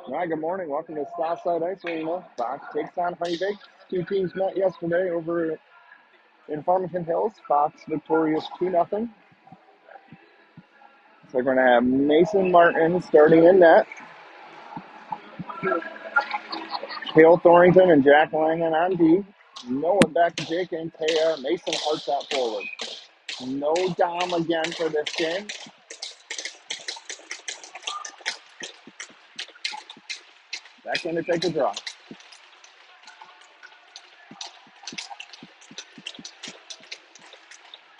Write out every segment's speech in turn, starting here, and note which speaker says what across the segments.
Speaker 1: All right, good morning. Welcome to Southside Ice Arena. Fox takes on Honeybaked. Two teams met yesterday over in Farmington Hills. Fox victorious 2-0. So we're going to have Mason Martin starting in net. Cale Thorrington and Jack Langan on D. Noah back to Jake and Taya. Mason hearts out forward. No Dom again for this game. Back in to take the draw.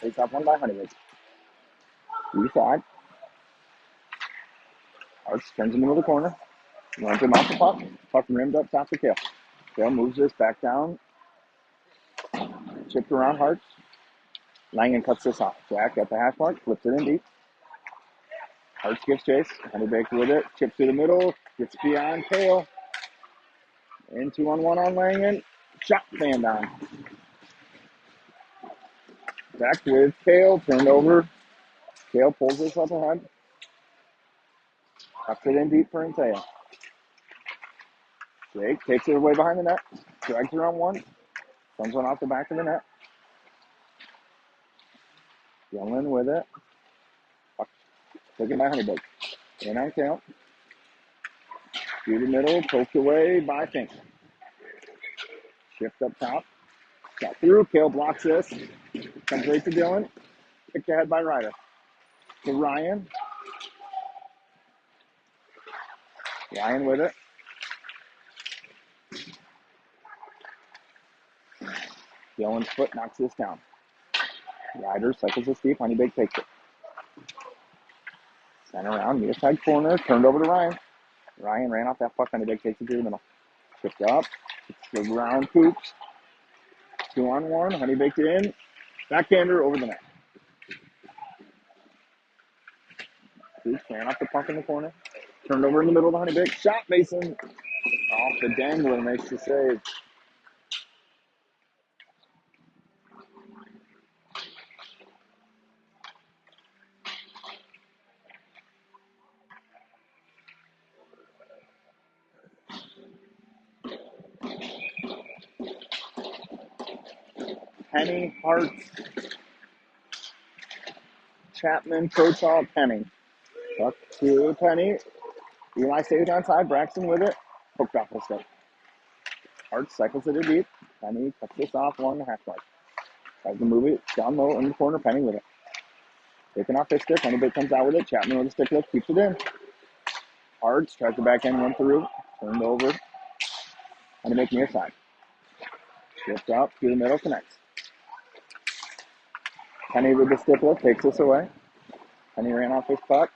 Speaker 1: Face off one by Honeybaked. East side. Arts turns him into the corner. Runs him off the puck. Puck rimmed up top to Cale. Cale moves this back down. Chipped around Harts. Langan cuts this off. Jack at the hash mark. Flips it in deep. Harts gives chase. Honeybaked with it. Chips through the middle. Gets beyond Cale. In 2-on-1 on Langan. Shot fanned on. Back with Cale. Turned over. Cale pulls this up ahead. Cuts it in deep for Inteo. Jake takes it away behind the net. Drags her on one. Comes one off the back of the net. Youngman with it. Taken by Honeybaked. In on Cale. Through the middle. Poked away by Fink. Shift up top. Got through. Cale blocks this. Comes right to Dylan. Picked ahead by Ryder. To Ryan. Ryan with it. Dylan's foot knocks this down. Ryder cycles this deep. Honeybaked takes it. Sent around. Near side corner. Turned over to Ryan. Ryan ran off that puck. Honeybaked takes it through the middle. Shift up. It's the round Coops. 2-on-1. Honeybaked in. Backhander over the net. Coops ran off the puck in the corner. Turned over in the middle of the Honeybaked. Shot Mason. Off the dangler. Makes the save. Penny, Harts, Chapman, Protal, Penny. Puck to Penny. Eli stays onside. Braxton with it. Hooked off the stick. Harts cycles it in deep. Penny cuts this off along the half mark. Tries to move it down low in the corner. Penny with it. Taking off his stick. Honeybaked comes out with it. Chapman with a stick lift. Keeps it in. Harts tries to back end one through. Turned over. Honeybaked near side. Shift up through the middle. Connects. Penny with the stick lift. Takes this away. Penny ran off his puck.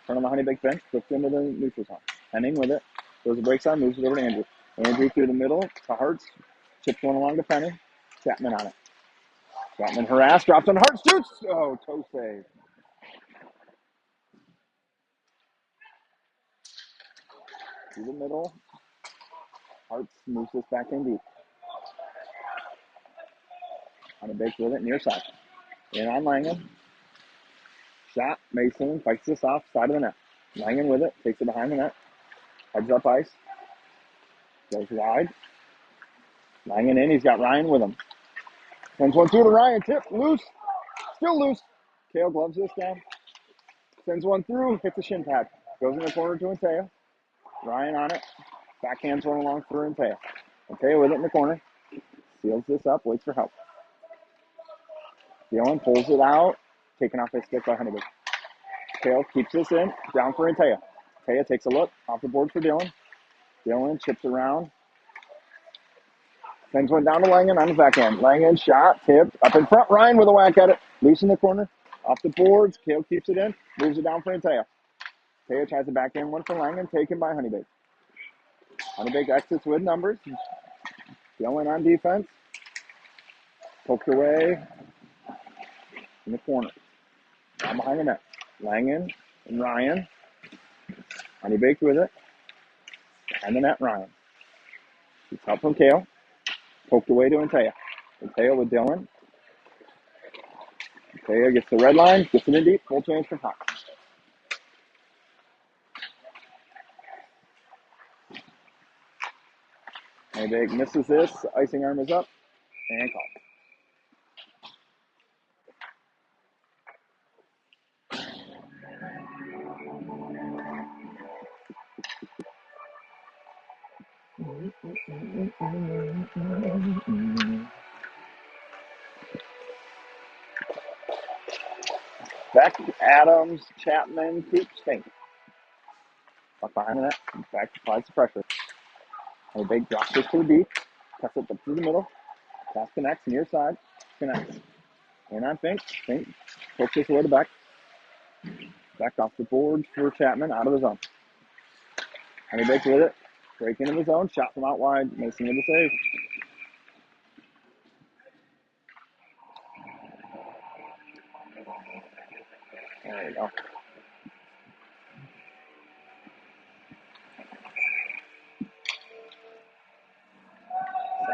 Speaker 1: Front of the Honeybaked bench. Flips into the neutral zone. Henning with it. Goes the break side. Moves it over to Andrew. Andrew through the middle to Harts. Chips one along to Penny. Chapman on it. Chapman harassed. Drops on Harts. Shoots. Oh, toe save. Through the middle. Harts moves this back in deep. Honeybaked with it. Near side. In on Langan. Shot. Mason fights this off. Side of the net. Langan with it. Takes it behind the net. Heads up ice. Goes wide. Langan in. He's got Ryan with him. Sends one through to Ryan. Tip. Loose. Still loose. Cale gloves this down. Sends one through. Hits the shin pad. Goes in the corner to Inteo. Ryan on it. Backhands one along for Inteo. Inteo with it in the corner. Seals this up. Waits for help. Dylan pulls it out. Taken off his stick by Honeybaked. Cale keeps this in. Down for Inteo. Inteo takes a look. Off the board for Dylan. Dylan chips around. Sends one down to Langan on his backhand. Langan shot, tipped, up in front. Ryan with a whack at it. Loose in the corner. Off the boards. Cale keeps it in. Moves it down for Inteo. Inteo tries the backhand one for Langan. Taken by Honeybaked. Honeybaked exits with numbers. Dylan on defense. Poked away in the corner. Down behind the net. Langan and Ryan. Honeybaked with it. Behind the net, Ryan. It's help from Cale. Poked away to Inteo. Inteo with Dylan. Inteo gets the red line. Gets it in deep. Full change for Fox. Honeybaked misses this. Icing arm is up and call. Beck, Adams, Chapman, Coops, Fink. Up behind the net. Beck applies the pressure. Honeybaked drops this to the deep. Cuts it through the middle. Pass connects near side. Connects. In on Fink. Fink pokes this away to Beck. Beck off the board for Chapman out of the zone. Honeybaked with it. Break into the zone. Shot from out wide. Mason with the save. There you go.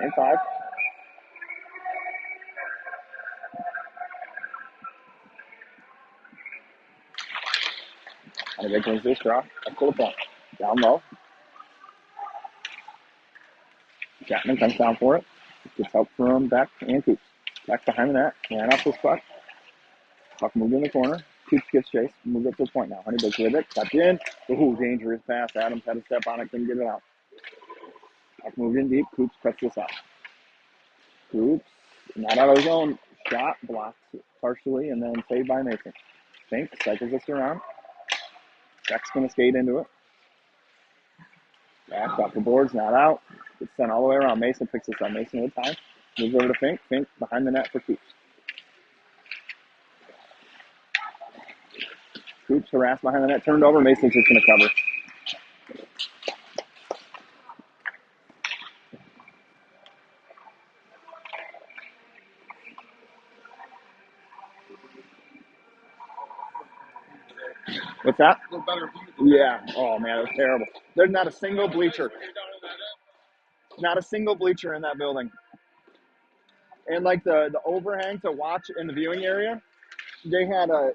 Speaker 1: Same five. Honeybaked wins this draw. Up to the point. Down low. Chapman comes down for it. Gets help from Beck and Coops. Beck behind the net. Ran off this puck. Puck moved in the corner. Coops gets chased. Moves up to the point now. Honeybaked with it. Tapped in. Ooh, dangerous pass. Adams had a step on it. Couldn't get it out. Puck moved in deep. Coops cuts this out. Coops, not out of his own. Shot blocked partially and then saved by Mason. Fink cycles this around. Beck's going to skate into it. Back off the boards, not out. Gets sent all the way around. Mason picks this up. Mason with time. Moves over to Fink. Fink behind the net for Coops. Coops harassed behind the net. Turned over. Mason's just going to cover. What's that? Yeah. Oh, man, it was terrible. There's not a single bleacher. Not a single bleacher in that building. And, like, the overhang to watch in the viewing area, they had a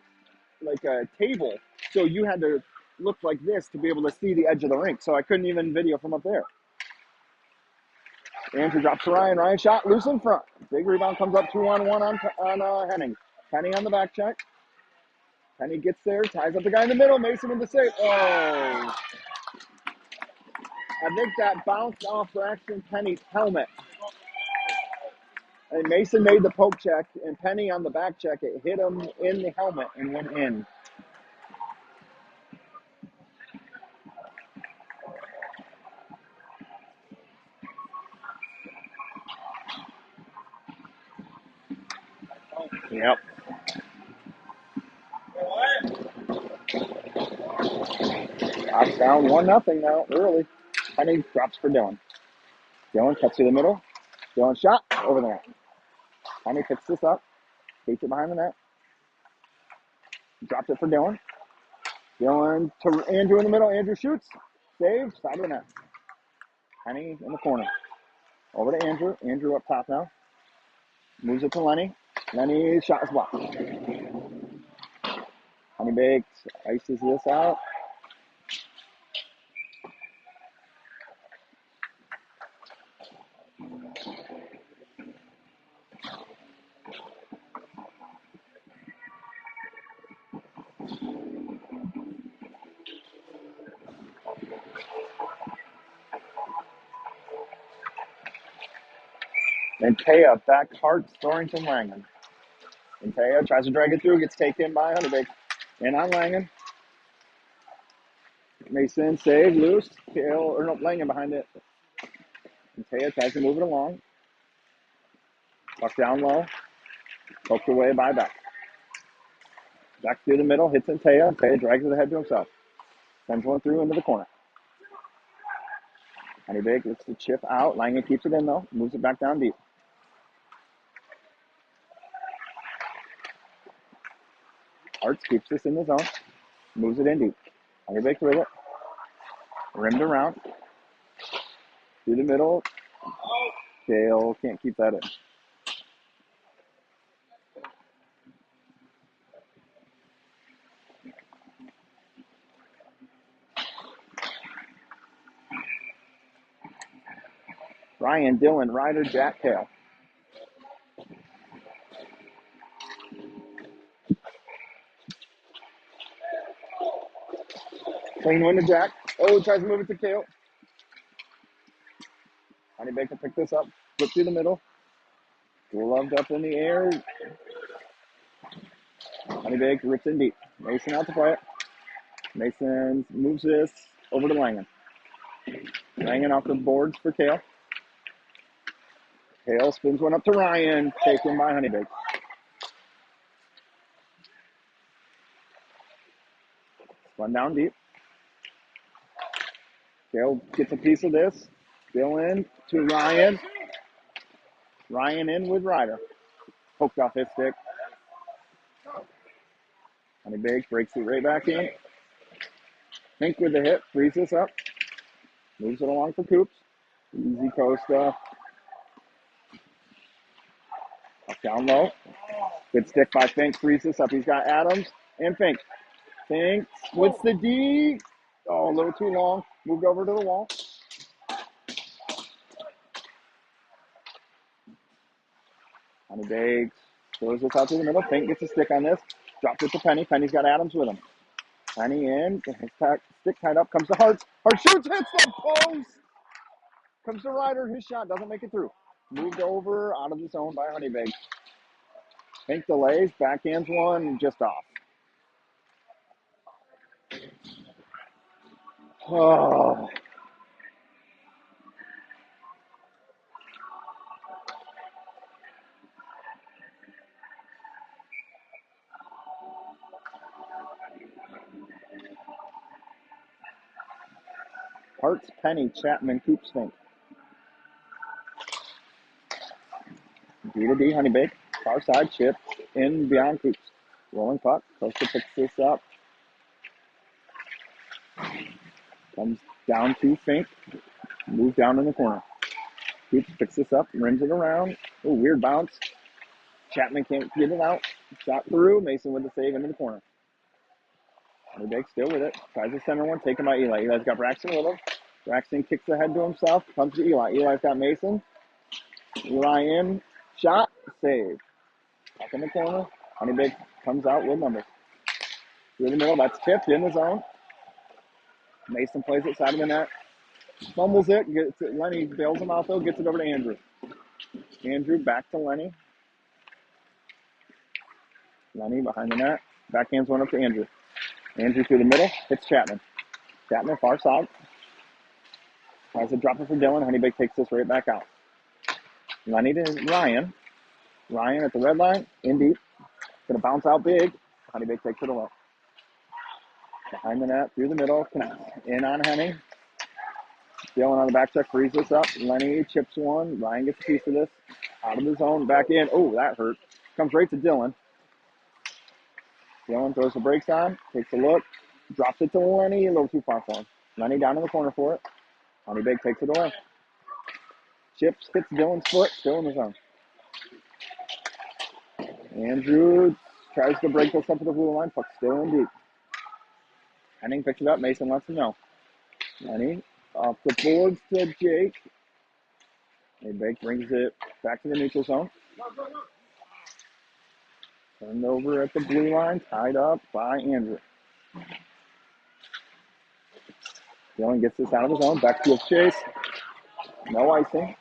Speaker 1: table. So you had to look like this to be able to see the edge of the rink. So I couldn't even video from up there. Andrew drops to Ryan. Ryan shot loose in front. Big rebound comes up 2-on-1 on Henning. Penny on the back check. Penny gets there, ties up the guy in the middle. Mason with the save. Oh. I think that bounced off Braxton Penny's helmet. And Mason made the poke check, and Penny on the back check, it hit him in the helmet and went in. Yep. Drops down 1-0 now, early. Penny drops for Dylan. Dylan cuts to the middle. Dylan shot over the net. Penny picks this up. Takes it behind the net. Drops it for Dylan. Dylan to Andrew in the middle. Andrew shoots. Save. Side of the net. Penny in the corner. Over to Andrew. Andrew up top now. Moves it to Lenny. Lenny's shot is blocked. Honeybaked ices this out. And Taya back hard Thornton Langen. And Taya tries to drag it through, gets taken by Honeybaked. And on Langen. Mason save, loose. Langen behind it. And Taya tries to move it along. Puck down low. Poked away by Beck. Beck through the middle, hits in Taya. Taya drags it ahead to himself. Sends one through into the corner. Honeybaked gets the chip out. Langen keeps it in though. Moves it back down deep. Arts keeps this in the zone. Moves it in deep. Honeybaked with it. Rimmed around. Through the middle. Dale can't keep that in. Ryan, Dylan, Ryder, Jack, Kale. Clean one to Jack. Oh, tries to move it to Kale. Honeybaked will pick this up. Flip through the middle. Gloved up in the air. Honeybaked rips in deep. Mason out to play it. Mason moves this over to Langen. Langen off the boards for Kale. Kale spins one up to Ryan. Taken by Honeybaked. One down deep. Kale gets a piece of this. Dylan to Ryan. Ryan in with Ryder. Poked off his stick. Honeybaked breaks it right back in. Fink with the hit. Frees this up. Moves it along for Coops. Easy Costa. Up down low. Good stick by Fink. Frees this up. He's got Adams and Fink. Fink splits the D. Oh, a little too long. Moved over to the wall. Honeybaked throws this out to the middle. Fink gets a stick on this. Drops it to Penny. Penny's got Adams with him. Penny in. Stick tied up. Comes to Hart. Hart shoots. Hits the post. Comes to Ryder. His shot doesn't make it through. Moved over out of the zone by Honeybaked. Fink delays. Backhands one. Just off. Oh. Hart's, Penny, Chapman, Coops, Fink. D to D, Honeybaked. Far side, chip, in beyond Coops. Rolling puck. Costa picks this up. Comes down to Fink. Move down in the corner. Coops picks this up, rims it around. Oh, weird bounce. Chapman can't get it out. Shot through. Mason with the save into the corner. Honeybaked still with it. Tries the center one, taken by Eli. Eli's got Braxton with him. Braxton kicks ahead to himself. Comes to Eli. Eli's got Mason. Eli in. Shot. Save. Back in the corner. Honeybaked comes out with numbers. Through the middle. That's tipped in the zone. Mason plays it side of the net. Fumbles it. Gets it. Lenny bails him out though. Gets it over to Andrew. Andrew back to Lenny. Lenny behind the net. Backhands one up to Andrew. Andrew through the middle. Hits Chapman. Chapman far side. Tries to drop it for Dylan. Honeybaked takes this right back out. Lenny to Ryan. Ryan at the red line. In deep. Gonna bounce out big. Honeybaked takes it away. Behind the net. Through the middle. Connects. In on Henning. Dylan on the back check. Frees this up. Lenny chips one. Ryan gets a piece of this. Out of the zone. Back in. Oh, that hurt. Comes right to Dylan. Dylan throws the brakes on. Takes a look. Drops it to Lenny. A little too far for him. Lenny down in the corner for it. Honeybaked takes it away. Chips hits Dylan's foot. Still in the zone. Andrew tries to break this up to the blue line. Puck still in deep. Henning picks it up. Mason lets him know. Lenny off the boards to Jake. Honeybaked brings it back to the neutral zone. Turned over at the blue line. Tied up by Andrew. Dylan gets this out of the zone. Backfield chase. No icing.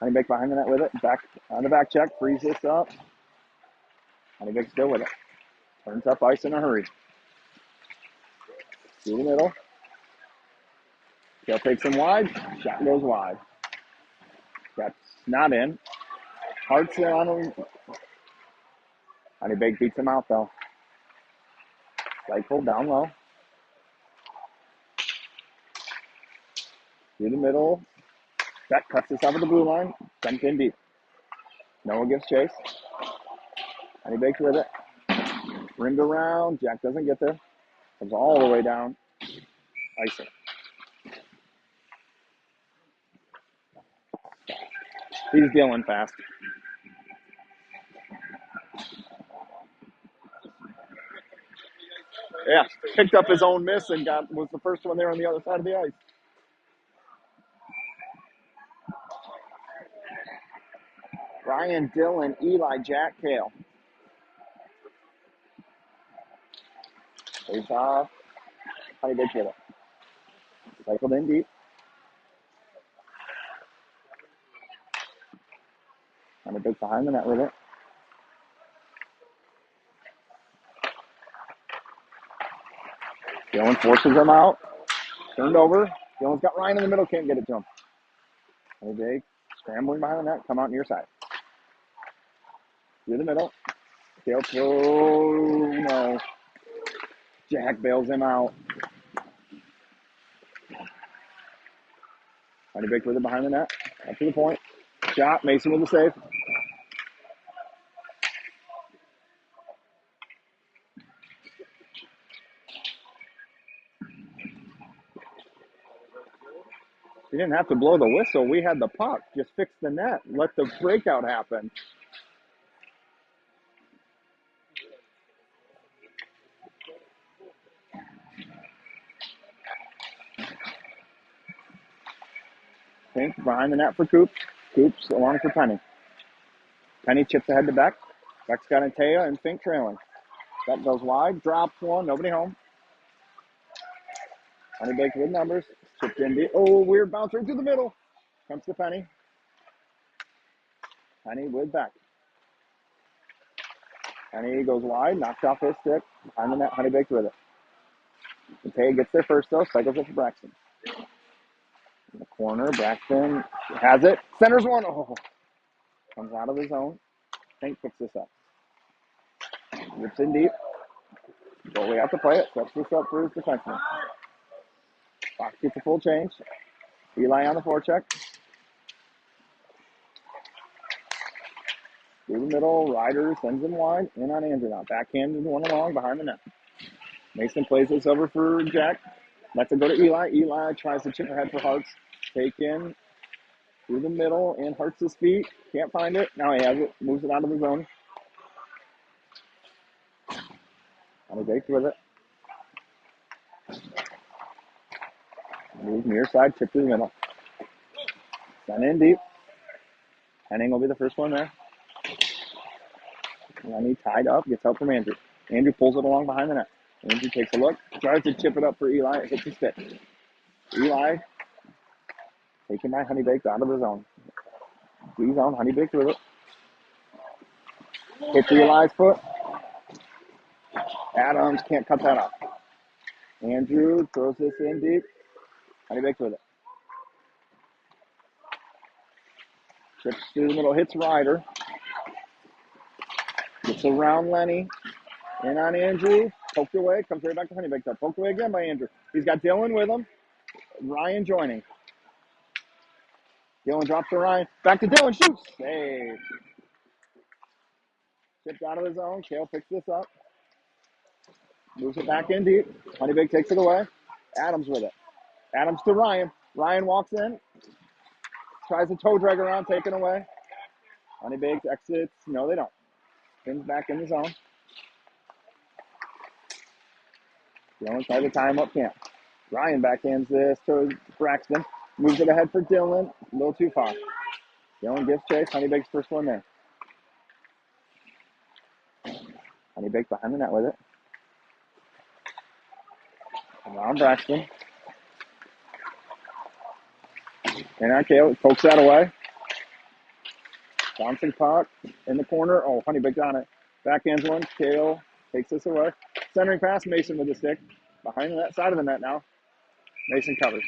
Speaker 1: Honeybaked behind the net with it. Back on the back check. Frees this up. Honeybaked still with it. Turns up ice in a hurry. Through the middle. Kale takes him wide. Shot goes wide. That's not in. Hart's on him. Honeybaked beats him out though. Cycle down low. Through the middle. That cuts this out of the blue line. Sent in deep. Noah gives chase. Honeybaked with it. Rimmed around. Jack doesn't get there. Comes all the way down. Icing. He's dealing fast. Yeah, picked up his own miss and was the first one there on the other side of the ice. Ryan, Dylan, Eli, Jack, Kale. Face off. Honeybaked with it. Cycled in deep. Honeybaked behind the net with it. Dylan forces him out. Turned over. Dylan's got Ryan in the middle. Can't get it to him. Honeybaked scrambling behind the net. Come out near side. Through the middle. Kale throw. No. Jack bails him out. Honeybaked with it behind the net. Up to the point. Shot. Mason with the save. We didn't have to blow the whistle. We had the puck. Just fix the net. Let the breakout happen. Fink behind the net for Coops. Coops along for Penny. Penny chips ahead to Beck. Beck's got Antea and Fink trailing. Beck goes wide. Drops one. Nobody home. Honeybaked with numbers. Chipped in deep. Oh, weird bounce right through the middle. Comes to Penny. Penny with Beck. Penny goes wide. Knocked off his stick. Behind the net. Honeybaked with it. Antea gets there first though. Cycles it for Braxton. In the corner. Braxton has it. Centers one. Oh. Comes out of his zone. Fink picks this up. Rips in deep. Goalie out to play it. Sets this up for his defenseman. Fox gets a full change. Eli on the forecheck. Through the middle. Ryder sends him wide. In on Andrew now. Backhanded one along behind the net. Mason plays this over for Jack. Lets it go to Eli. Eli tries to chip ahead for Hartz. Taken through the middle and Hart's feet. Can't find it. Now he has it. Moves it out of the zone. Honeybaked with it. Move near side. Chip to the middle. Send in deep. Henning will be the first one there. Lenny tied up. Gets help from Andrew. Andrew pulls it along behind the net. Andrew takes a look. Tries to chip it up for Eli. It hits his stick. Eli taken by Honeybaked out of the zone. D-zone. Honeybaked with it. Hits Eli's foot. Adams can't cut that off. Andrew throws this in deep. Honeybaked with it. Chips through the middle. Hits Ryder. Gets around Lenny. In on Andrew. Poked away. Comes right back to Honeybaked up. Poked away again by Andrew. He's got Dylan with him. Ryan joining. Dylan drops to Ryan. Back to Dylan. Shoots. Save. Chipped out of the zone. Kale picks this up. Moves it back in deep. Honeybaked takes it away. Adams with it. Adams to Ryan. Ryan walks in. Tries to toe drag around. Taken away. Honeybaked exits. No, they don't. Spins back in the zone. Dylan tries to tie him up. Can't. Ryan backhands this to Braxton. Moves it ahead for Dylan. A little too far. Dylan gives chase. Honeybaked's first one there. Honeybaked behind the net with it. Around Braxton. And on Kale. Pokes that away. Bouncing puck in the corner. Oh, Honeybaked on it. Backhands one. Kale takes this away. Centering pass. Mason with the stick. Behind that side of the net now. Mason covers.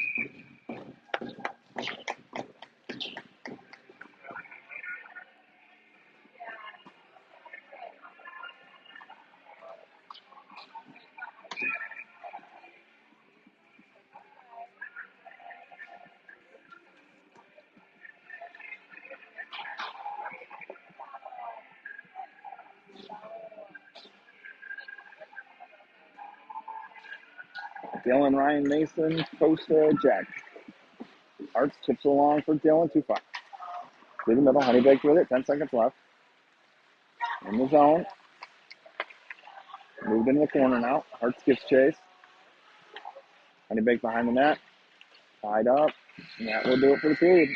Speaker 1: Dylan, Ryan, Mason, Costa, Jack. Arts chips along for Dylan. Too far. Through the middle. Honeybaked with it. 10 seconds left. In the zone. Moved into the corner now. Hartz gives chase. Honeybaked behind the net. Tied up. And that will do it for the period.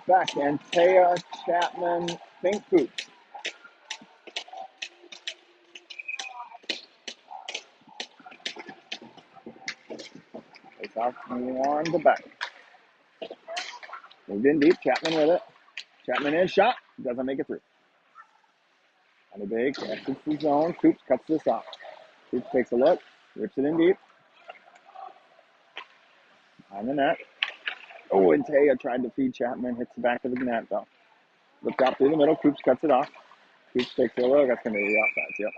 Speaker 1: Back and Taya, Chapman, Pink Coops. It's off on the back. Moved in deep. Chapman with it. Chapman in. Shot. Doesn't make it through. Honeybaked exits the zone. Coops cuts this off. Coops takes a look. Rips it in deep. On the net. Oh, and Taya tried to feed Chapman. Hits the back of the net, though. Looks out through the middle. Coops cuts it off. Coops takes a look. That's going to be the offsides. Yep.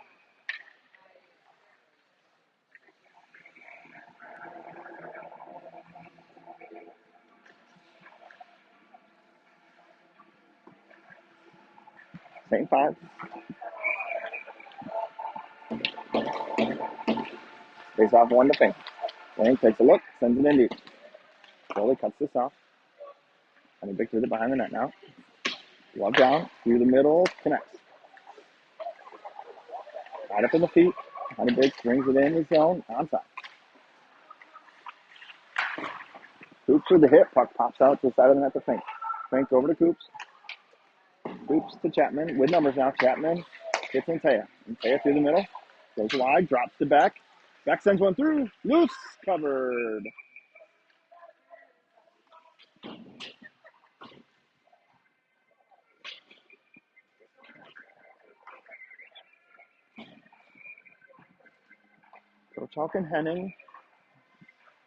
Speaker 1: Same five. Face off one to Fink. Fink takes a look. Sends it in deep. Slowly cuts this off. Honeybaked with it behind the net now. Love down. Through the middle. Connects. Right up in the feet. Honeybaked brings it in the zone. Onside. Coops with the hit. Puck pops out to the side of the net to Fink. Fink over to Coops. Coops to Chapman. With numbers now. Chapman hits in Taya. And Taya through the middle. Goes wide. Drops to back. Back sends one through. Loose. Covered. So Chalk and Henning.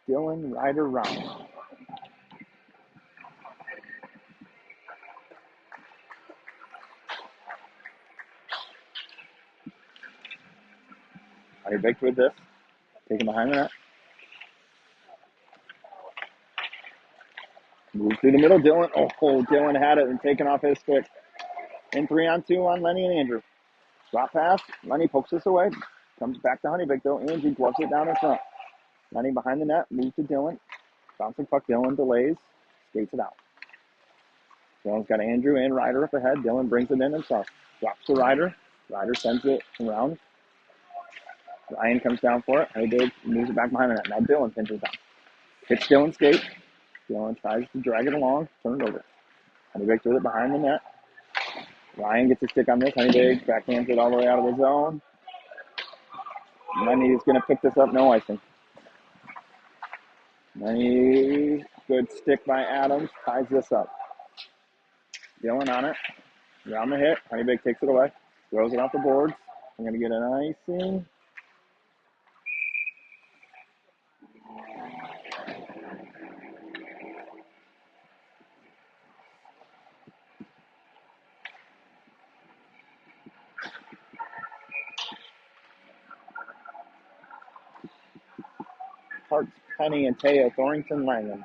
Speaker 1: Dylan, Ryder, Ryan. Honeybaked with this. Taking behind the net. Move through the middle. Dylan. Oh, Dylan had it and taken off his stick. In 3-on-2 on Lenny and Andrew. Drop pass. Lenny pokes this away. Comes back to Honeybaked though. Andrew gloves it down in front. Lenny behind the net. Moves to Dylan. Bouncing puck. Dylan delays. Skates it out. Dylan's got Andrew and Ryder up ahead. Dylan brings it in himself. Drops to Ryder. Ryder sends it around. Ryan comes down for it. Honeybaked moves it back behind the net. Now Dylan pinches down. Hits Dylan's skate. Dylan tries to drag it along. Turn it over. Honeybaked with it behind the net. Ryan gets a stick on this. Honeybaked backhands it all the way out of the zone. Lenny is going to pick this up. No icing. Lenny, good stick by Adams. Ties this up. Dylan on it. Around the hit. Honeybaked takes it away. Throws it off the boards. I'm going to get an icing. Hart's, Penny, and Teo, Thornton, Langham.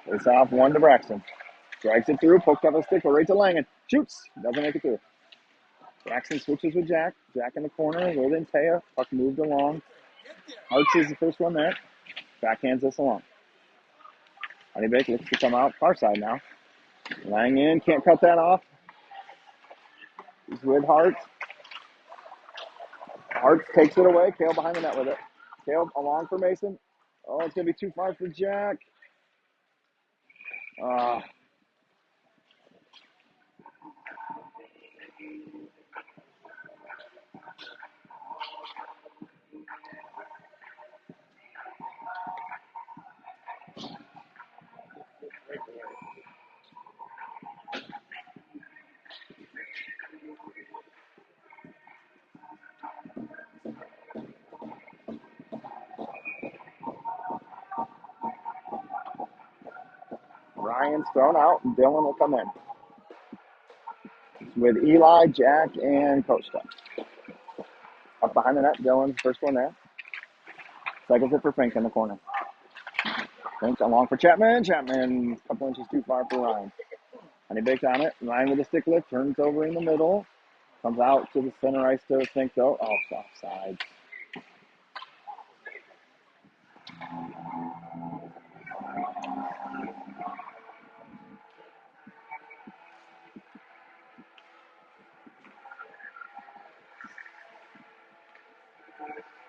Speaker 1: Face off one to Braxton. Drags it through, poked up a stick, right to Langham. Shoots. Doesn't make it through. Braxton switches with Jack. Jack in the corner. Within Teo. Puck moved along. Hart's is the first one there. Backhands this along. Honeybaked looks to come out. Far side now. Lang in. Can't cut that off. He's with Hart. Hart takes it away. Kale behind the net with it. Kale along for Mason. Oh, it's going to be too far for Jack. Ryan's thrown out, and Dylan will come in. With Eli, Jack, and Costa. Up behind the net, Dylan's first one there. Cycles it for Fink in the corner. Fink along for Chapman. Chapman, a couple inches too far for Ryan. Honeybaked on it. Ryan with a stick lift, turns over in the middle. Comes out to the center ice to Fink though. Oh, offside.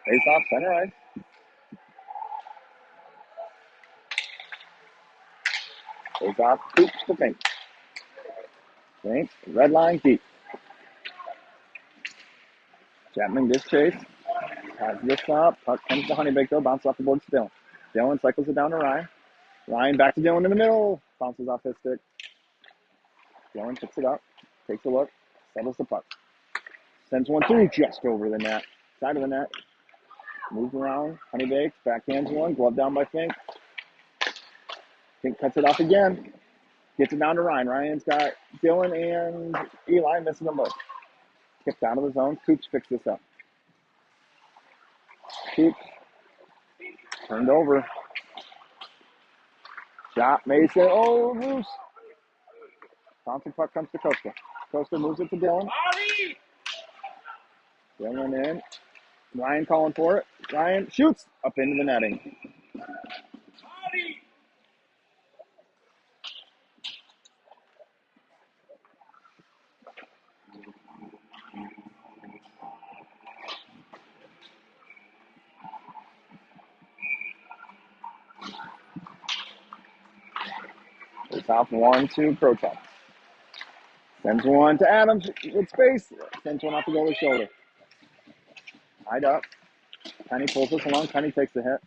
Speaker 1: Face off center ice. Face off. Coops to Fink. Fink. Red line deep. Chapman gets chase. Has this up. Puck comes to Honeybaked though. Bounces off the board to Dylan. Dylan cycles it down to Ryan. Ryan back to Dylan in the middle. Bounces off his stick. Dylan picks it up. Takes a look. Settles the puck. Sends one through just over the net. Side of the net. Moves around. Honeybaked. Backhands one. Glove down by Fink. Fink cuts it off again. Gets it down to Ryan. Ryan's got Dylan and Eli missing them both. Kicked out of the zone. Coops picks this up. Coops. Turned over. Shot. Mason. Oh, loose. Bouncing puck comes to Costa. Costa moves it to Dylan. Dylan in. Ryan calling for it. Ryan shoots up into the netting. It's off 1-2 Proton. Sends one to Adams with space. Sends one off the goalie's shoulder. Tied up. Penny pulls us along. Penny takes the hit.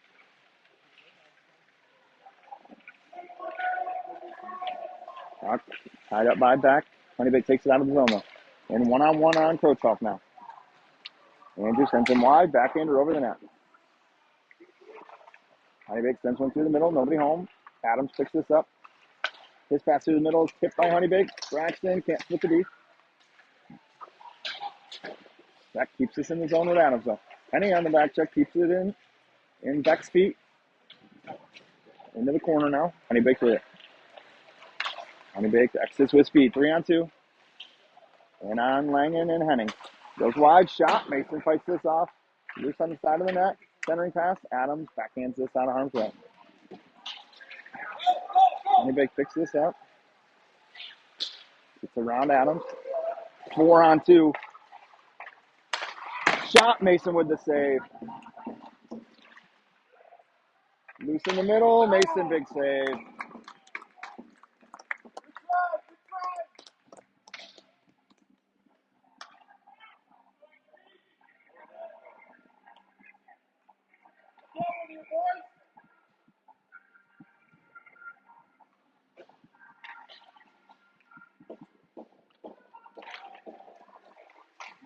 Speaker 1: Puck tied up by back. Honeybaked takes it out of the zone though. And one-on-one on Krochov now. Andrew sends him wide. Backhander over the net. Honeybaked sends one through the middle. Nobody home. Adams picks this up. His pass through the middle is tipped by Honeybaked. Braxton can't split the D. That keeps us in the zone with Adams though. Penny on the back check keeps it in Beck's feet. Into the corner now. Honeybaked with it. Honeybaked exits with speed. 3-on-2. And on Langen and Henning. Goes wide. Shot. Mason fights this off. Loose on the side of the net. Centering pass. Adams backhands this out of harm's way. Honeybaked picks this up. It's around Adams. 4-on-2. Shot. Mason with the save. Loose in the middle. Mason, big save.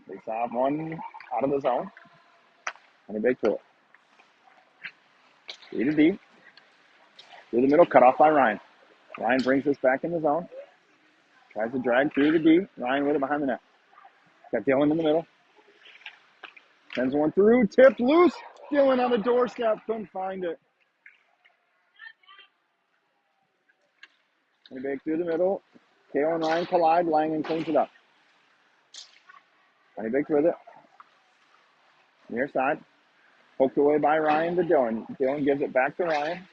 Speaker 1: Face off one out of the zone. Honeybaked to it. 3 to D. Through the middle, cut off by Ryan. Ryan brings this back in the zone. Tries to drag through the D. Ryan with it behind the net. Got Dylan in the middle. Sends one through. Tipped loose. Dylan on the doorstep. Couldn't find it. Honeybaked through the middle. Kale and Ryan collide. Langen cleans it up. Honeybaked with it. Near side. Poked away by Ryan to Dylan. Dylan gives it back to Ryan.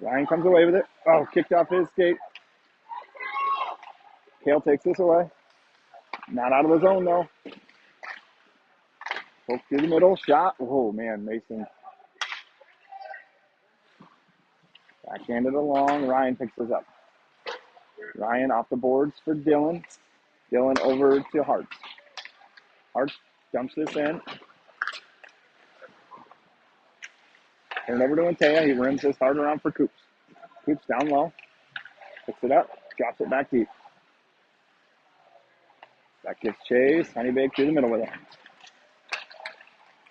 Speaker 1: Ryan comes away with it. Oh, kicked off his skate. Kale takes this away. Not out of the zone, though. Poked through the middle. Shot. Oh, man. Mason. Backhanded along. Ryan picks this up. Ryan off the boards for Dylan. Dylan over to Hartz. Hartz dumps this in. Turn over to Antea. He rims this hard around for Coops. Coops down low. Picks it up. Drops it back deep. That gets chased. Honeybaked through the middle with it.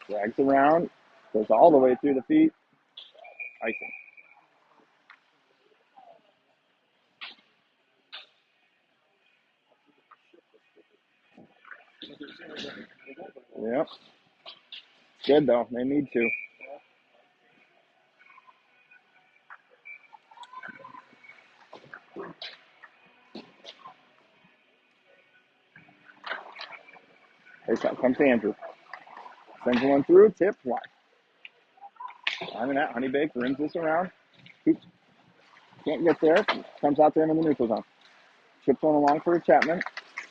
Speaker 1: Drags around. Goes all the way through the feet. Icing. Yep. Good, though. They need to. Face up comes to Andrew. Sends one through. Tipped wide. On the net. Honeybaked rims this around. Coops can't get there. Comes out there in the neutral zone. Chips one along for Chapman.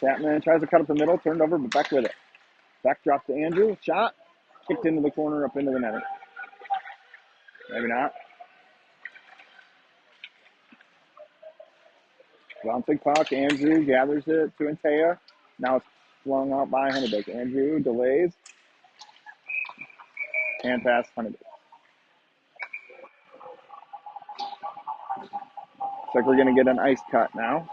Speaker 1: Chapman tries to cut up the middle. Turned over, but Beck with it. Beck drops to Andrew. Shot. Kicked into the corner, up into the netting. Maybe not. Bouncing puck. Andrew gathers it to Antea. Now it's flung out by Honeybaked. Andrew delays. Hand pass, Honeybaked. Looks like we're going to get an ice cut now.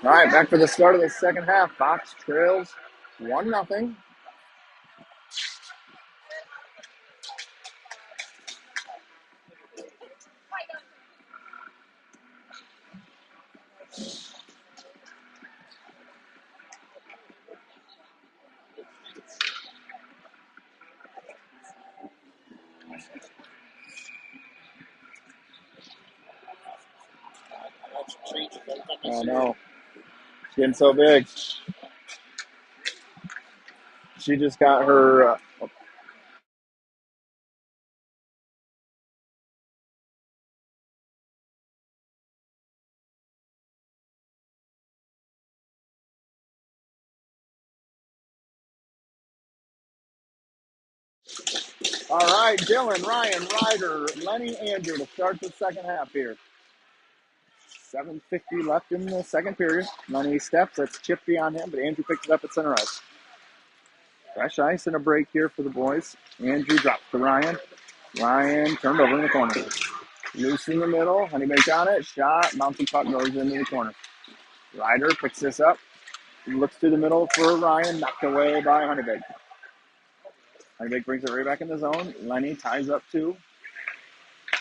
Speaker 1: All right, back for the start of the second half. Fox trails 1-0. Oh no, she's getting so big. She just got her. All right, Dylan, Ryan, Ryder, Lenny, Andrew to start the second half here. 7:50 left in the second period. Lenny steps. That's chippy on him, but Andrew picks it up at center ice. Fresh ice and a break here for the boys. Andrew drops to Ryan. Ryan turned over in the corner. Loose in the middle. Honeybaked on it. Shot. Mountain puck goes into the corner. Ryder picks this up. Looks to the middle for Ryan. Knocked away by Honeybaked. Honeybaked brings it right back in the zone. Lenny ties up two.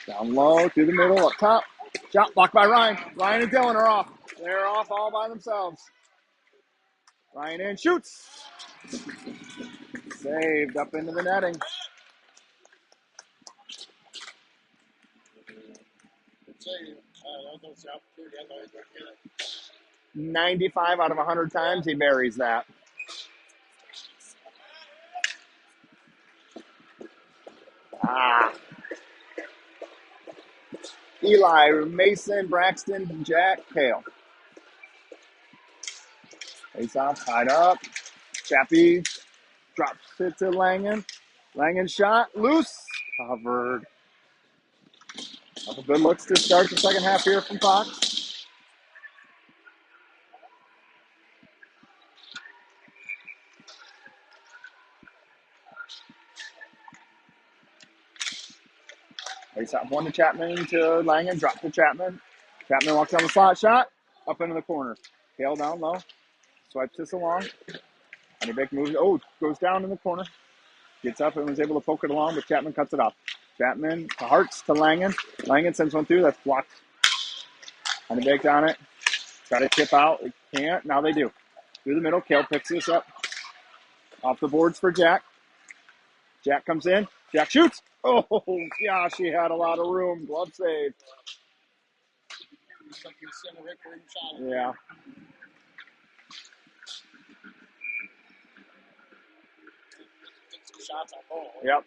Speaker 1: Down low, through the middle, up top. Shot blocked by Ryan. Ryan and Dylan are off. They're off all by themselves. Ryan in, shoots. Saved up into the netting. 95 out of 100 times he buries that. Eli, Mason, Braxton, Jack, Kale. Face off, tied up. Chappie drops it to Langen. Langen shot, loose, covered. Couple good looks to start the second half here from Fox. Face off one to Chapman to Langen, drop to Chapman. Chapman walks down the slot, shot, up into the corner. Kale down low, swipes this along. Honeybaked moves, goes down in the corner. Gets up and was able to poke it along, but Chapman cuts it off. Chapman to Hartz to Langen. Langen sends one through, that's blocked. Honeybaked on it. Try to tip out, it can't, now they do. Through the middle, Kale picks this up. Off the boards for Jack. Jack comes in, Jack shoots. Oh, yeah, she had a lot of room. Glove save. Yeah. Yep.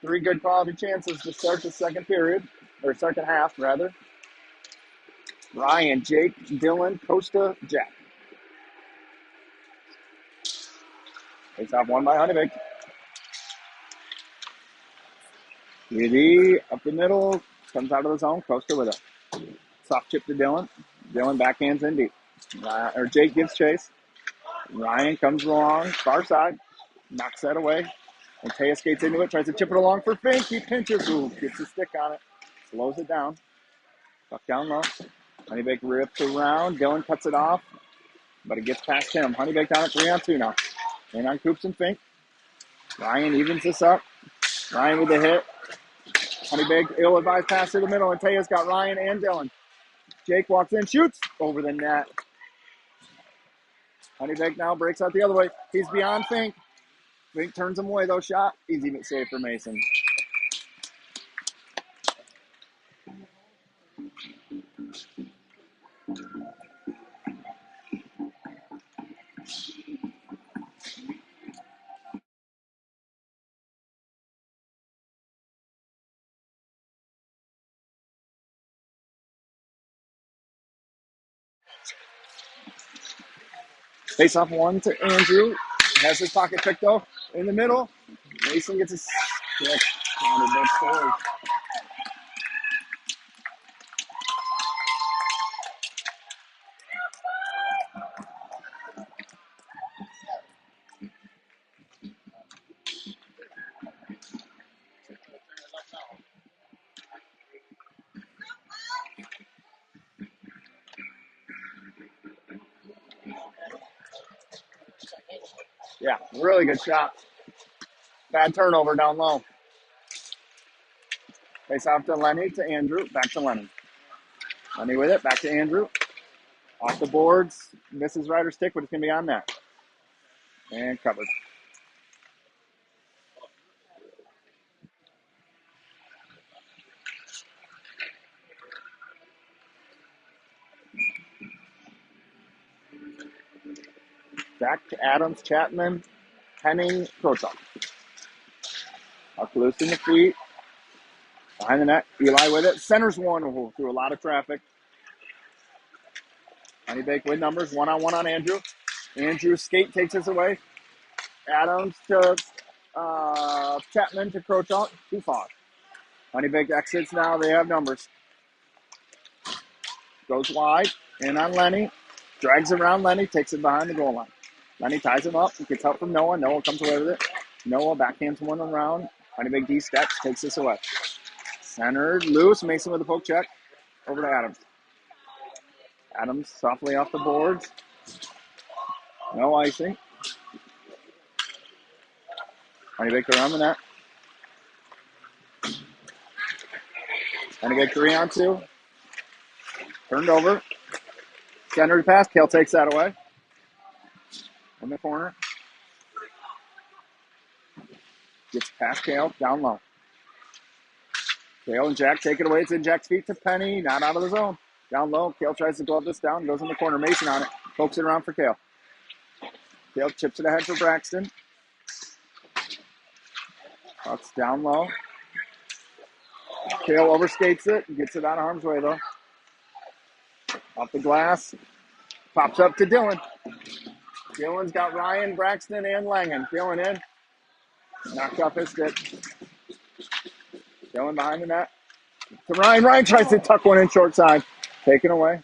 Speaker 1: Three good quality chances to start the second period, or second half, rather. Ryan, Jake, Dylan, Costa, Jack. Face off one by Honeybaked. UD up the middle, comes out of the zone. Costa with a soft chip to Dylan. Dylan backhands in deep. Jake gives chase. Ryan comes along, far side, knocks that away. And Taya skates into it, tries to chip it along for Fink. He pinches, gets a stick on it, slows it down. Puck down low. Honeybaked rips around. Dylan cuts it off, but it gets past him. Honeybaked on it, 3-on-2 now. In on Coops and Fink. Ryan evens this up. Ryan with the hit. Honeybaked, ill-advised pass to the middle, and Taya's got Ryan and Dylan. Jake walks in, shoots over the net. Honeybaked now breaks out the other way. He's beyond Fink. Fink turns him away, though. Shot. Easy but safe for Mason. Face off one to Andrew. Has his pocket picked though. In the middle. Mason gets his stick. Yeah, really good shot. Bad turnover down low. Face off to Lenny, to Andrew, back to Lenny. Lenny with it, back to Andrew. Off the boards, misses Ryder's stick, but it's going to be on net. And covered. Back to Adams, Chapman, Henning, Krochak. Up loose in the feet. Behind the net, Eli with it. Centers one through a lot of traffic. Honeybaked with numbers, one-on-one on Andrew. Andrew's skate takes us away. Adams to Chapman to Krochak. Too far. Honeybaked exits now. They have numbers. Goes wide. In on Lenny. Drags around Lenny. Takes it behind the goal line. Lenny ties him up. He gets help from Noah. Noah comes away with it. Noah backhands one around. Honeybaked D steps. Takes this away. Centered. Loose. Mason with a poke check. Over to Adams. Adams softly off the boards. No icing. Honeybaked around the net. Honeybaked 3-on-2. Turned over. Centered pass. Kale takes that away. In the corner. Gets past Kale. Down low. Kale and Jack take it away. It's in Jack's feet to Penny. Not out of the zone. Down low. Kale tries to glove this down. Goes in the corner. Mason on it. Pokes it around for Kale. Kale chips it ahead for Braxton. Puck's down low. Kale overskates it. Gets it out of harm's way, though. Off the glass. Pops up to Dylan. Dylan's got Ryan, Braxton, and Langen. Dylan in. Knocked off his stick. Dylan behind the net. To Ryan. Ryan tries to tuck one in short side. Taken away.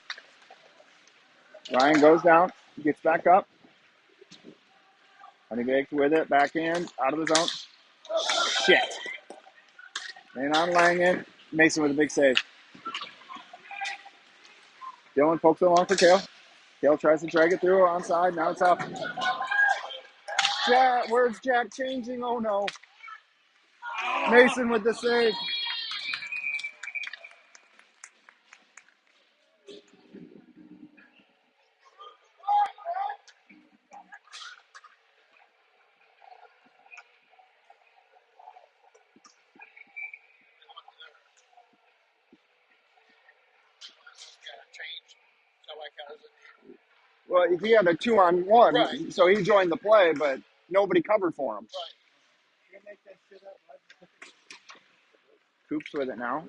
Speaker 1: Ryan goes down. Gets back up. Honeybaked with it. Backhand. Out of the zone. Shit. And on Langen. Mason with a big save. Dylan pokes it along for Kale. Kale tries to drag it through onside. Now it's up. Jack, where's Jack changing? Oh no. Mason with the save. Well, he had a 2-on-1, right. So he joined the play, but nobody covered for him. Coops with it now.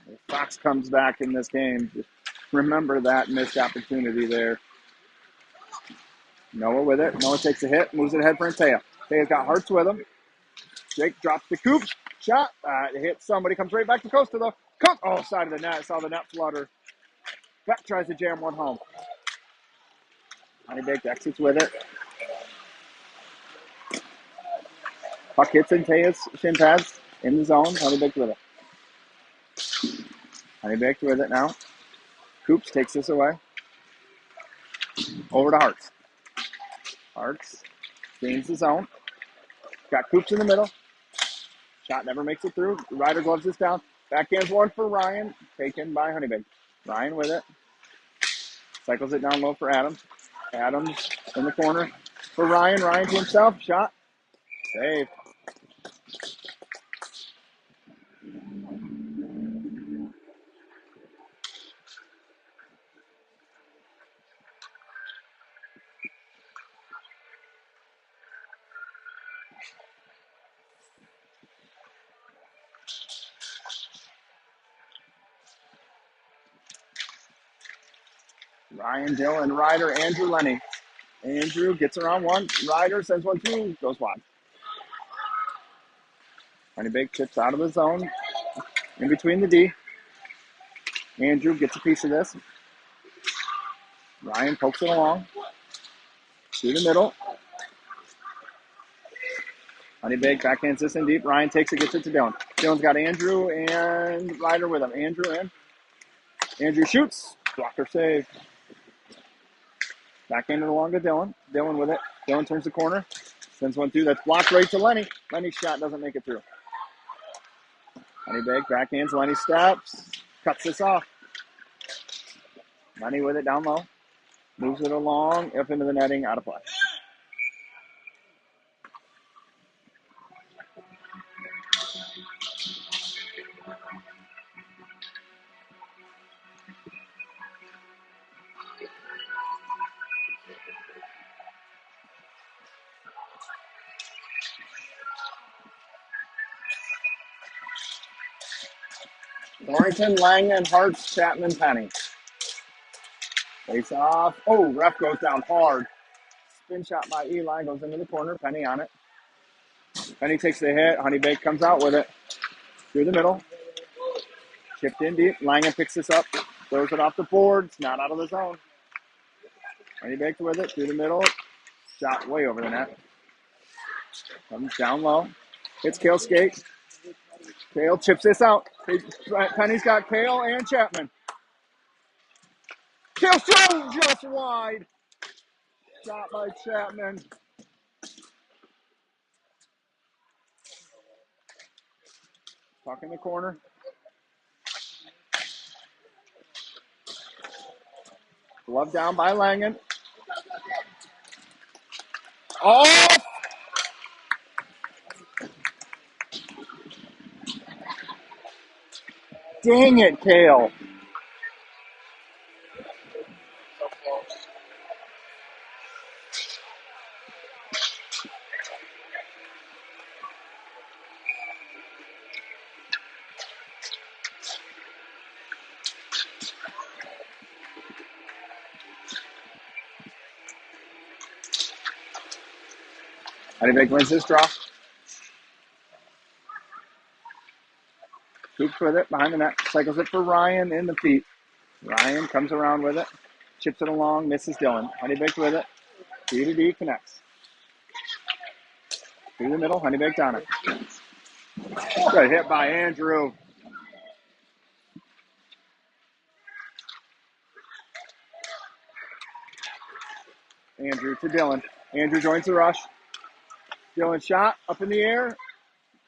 Speaker 1: If Fox comes back in this game, just remember that missed opportunity there. Noah with it. Noah takes a hit, moves it ahead for Antea. Antea's got Hearts with him. Jake drops the Coops. Shot. It hits somebody. Comes right back to Costa, though. Oh, side of the net. Saw the net flutter. Beck tries to jam one home. Honeybaked exits with it. Puck hits Antea's shin pads in the zone. Honeybaked with it. Honeybaked with it now. Coops takes this away. Over to Hearts. Hearts gains the zone. Got Coops in the middle. Shot never makes it through. Ryder gloves this down. Backhands one for Ryan. Taken by Honeybaked. Ryan with it. Cycles it down low for Adams. Adams in the corner for Ryan. Ryan to himself. Shot. Save. Ryan, Dylan, Ryder, Andrew, Lenny. Andrew gets around one. Ryder sends one through. Goes wide. Honeybaked chips out of the zone. In between the D. Andrew gets a piece of this. Ryan pokes it along. To the middle. Honeybaked backhands this in deep. Ryan takes it, gets it to Dylan. Dylan's got Andrew and Ryder with him. Andrew in. Andrew shoots. Blocker save. Backhanded along to Dylan. Dylan with it. Dylan turns the corner. Sends one through. That's blocked right to Lenny. Lenny's shot doesn't make it through. Honeybaked backhands. Lenny steps. Cuts this off. Lenny with it down low. Moves it along. Up into the netting. Out of play. Warrington, Langen, Hartz, Chapman, Penny. Face off. Oh, ref goes down hard. Spin shot by Eli. Goes into the corner. Penny on it. Penny takes the hit. Honeybaked comes out with it. Through the middle. Chipped in deep. Langen picks this up. Throws it off the board. It's not out of the zone. Honeybaked with it. Through the middle. Shot way over the net. Comes down low. Hits Kale skate. Kale chips this out. Penny's got Kale and Chapman. Kale throws just wide. Shot by Chapman. Puck in the corner. Glove down by Langen. Oh! Dang it, Kale. Honeybaked wins this draw. Scoops with it behind the net. Cycles it for Ryan in the feet. Ryan comes around with it. Chips it along. Misses Dylan. Honeybaked with it. D to D connects. Through the middle. Honeybaked on it. Good hit by Andrew. Andrew to Dylan. Andrew joins the rush. Dylan shot up in the air.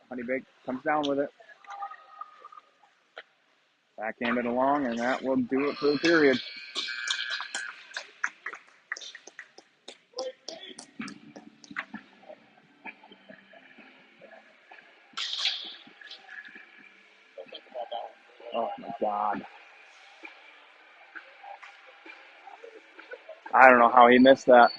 Speaker 1: Honeybaked comes down with it. Backhanded along, and that will do it for the period. Oh, my God. I don't know how he missed that.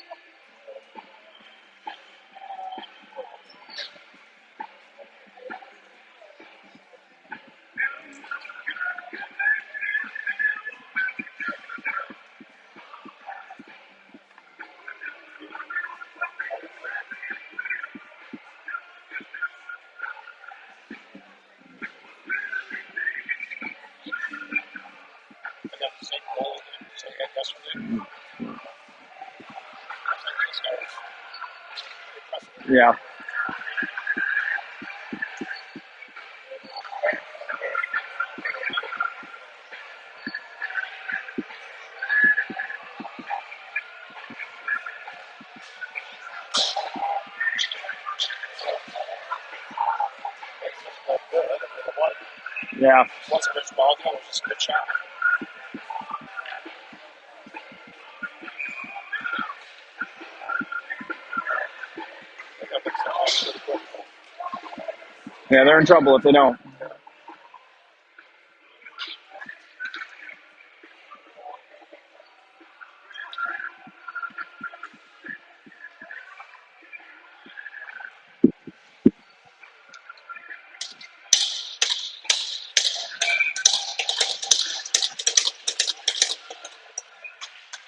Speaker 1: Yeah. Yeah.
Speaker 2: Wasn't a ball game, it was just a good shot.
Speaker 1: Yeah, they're in trouble if they don't.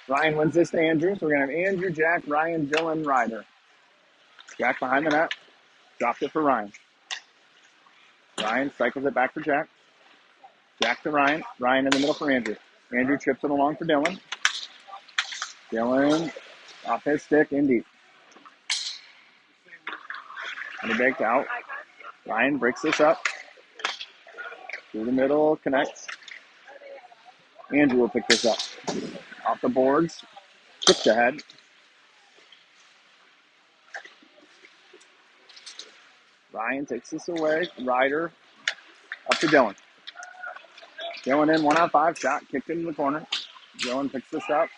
Speaker 1: Ryan wins this to Andrew, so we're going to have Andrew, Jack, Ryan, Dylan, Ryder. Jack behind the net. Dropped it for Ryan. Ryan cycles it back for Jack. Jack to Ryan. Ryan in the middle for Andrew. Andrew trips it along for Dylan. Dylan off his stick in deep. Honeybaked out. Ryan breaks this up. Through the middle, connects. Andrew will pick this up. Off the boards. Chipped ahead. Ryan takes this away. Ryder up to Dylan. Dylan in 1-on-5 shot, kicked into the corner. Dylan picks this up.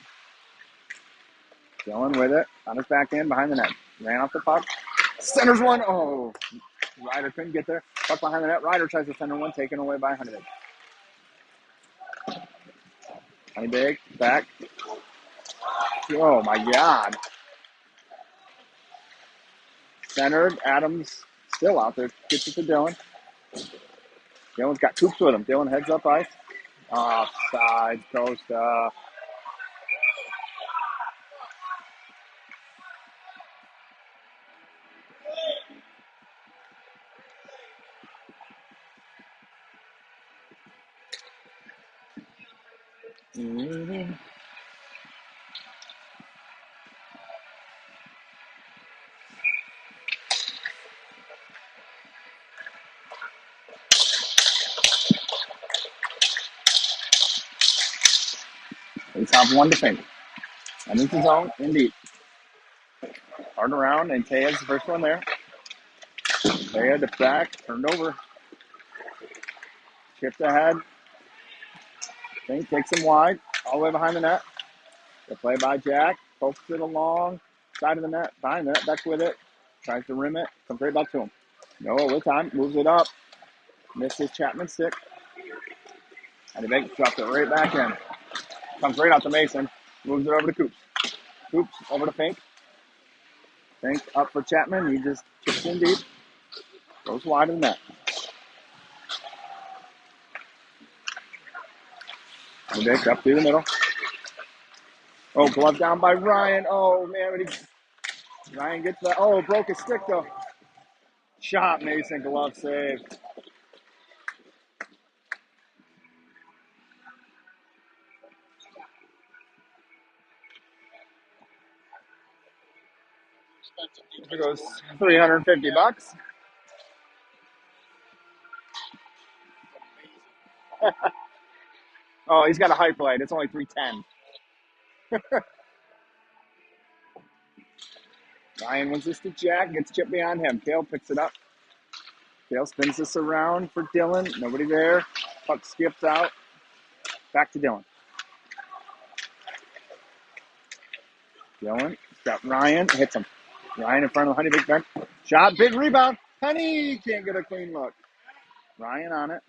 Speaker 1: Dylan with it on his back end behind the net. Ran off the puck. Centers one. Oh, Ryder couldn't get there. Puck behind the net. Ryder tries to center one, taken away by Honeybaked. Honeybaked back. Oh my God. Centered. Adams still out there. Gets it to Dylan. Dylan's got Coops with him. Dylan heads up ice. Offside. Costa. He's have one to think. And into zone, indeed. Hard around, and Tea's the first one there. Tea to back, turned over. Chipped ahead. Think takes him wide, all the way behind the net. The play by Jack. Pokes it along. Side of the net, behind the net, back with it. Tries to rim it. Comes right back to him. No overtime. Moves it up. Misses Chapman's stick. And he drops it right back in. Comes right out to Mason. Moves it over to Coops. Coops over to Fink. Fink up for Chapman. He just chips in deep. Goes wide of the net. Honeybaked up through the middle. Oh, glove down by Ryan. Oh, man. Ryan gets that. Oh, broke his stick, though. Shot, Mason. Glove save. Here goes $350. Oh, he's got a hype light. It's only 310. Ryan wins this to Jack. Gets chipped behind him. Kale picks it up. Kale spins this around for Dylan. Nobody there. Puck skips out. Back to Dylan. Dylan got Ryan. Hits him. Ryan in front of the Honeybaked bench. Shot. Big rebound. Penny can't get a clean look. Ryan on it.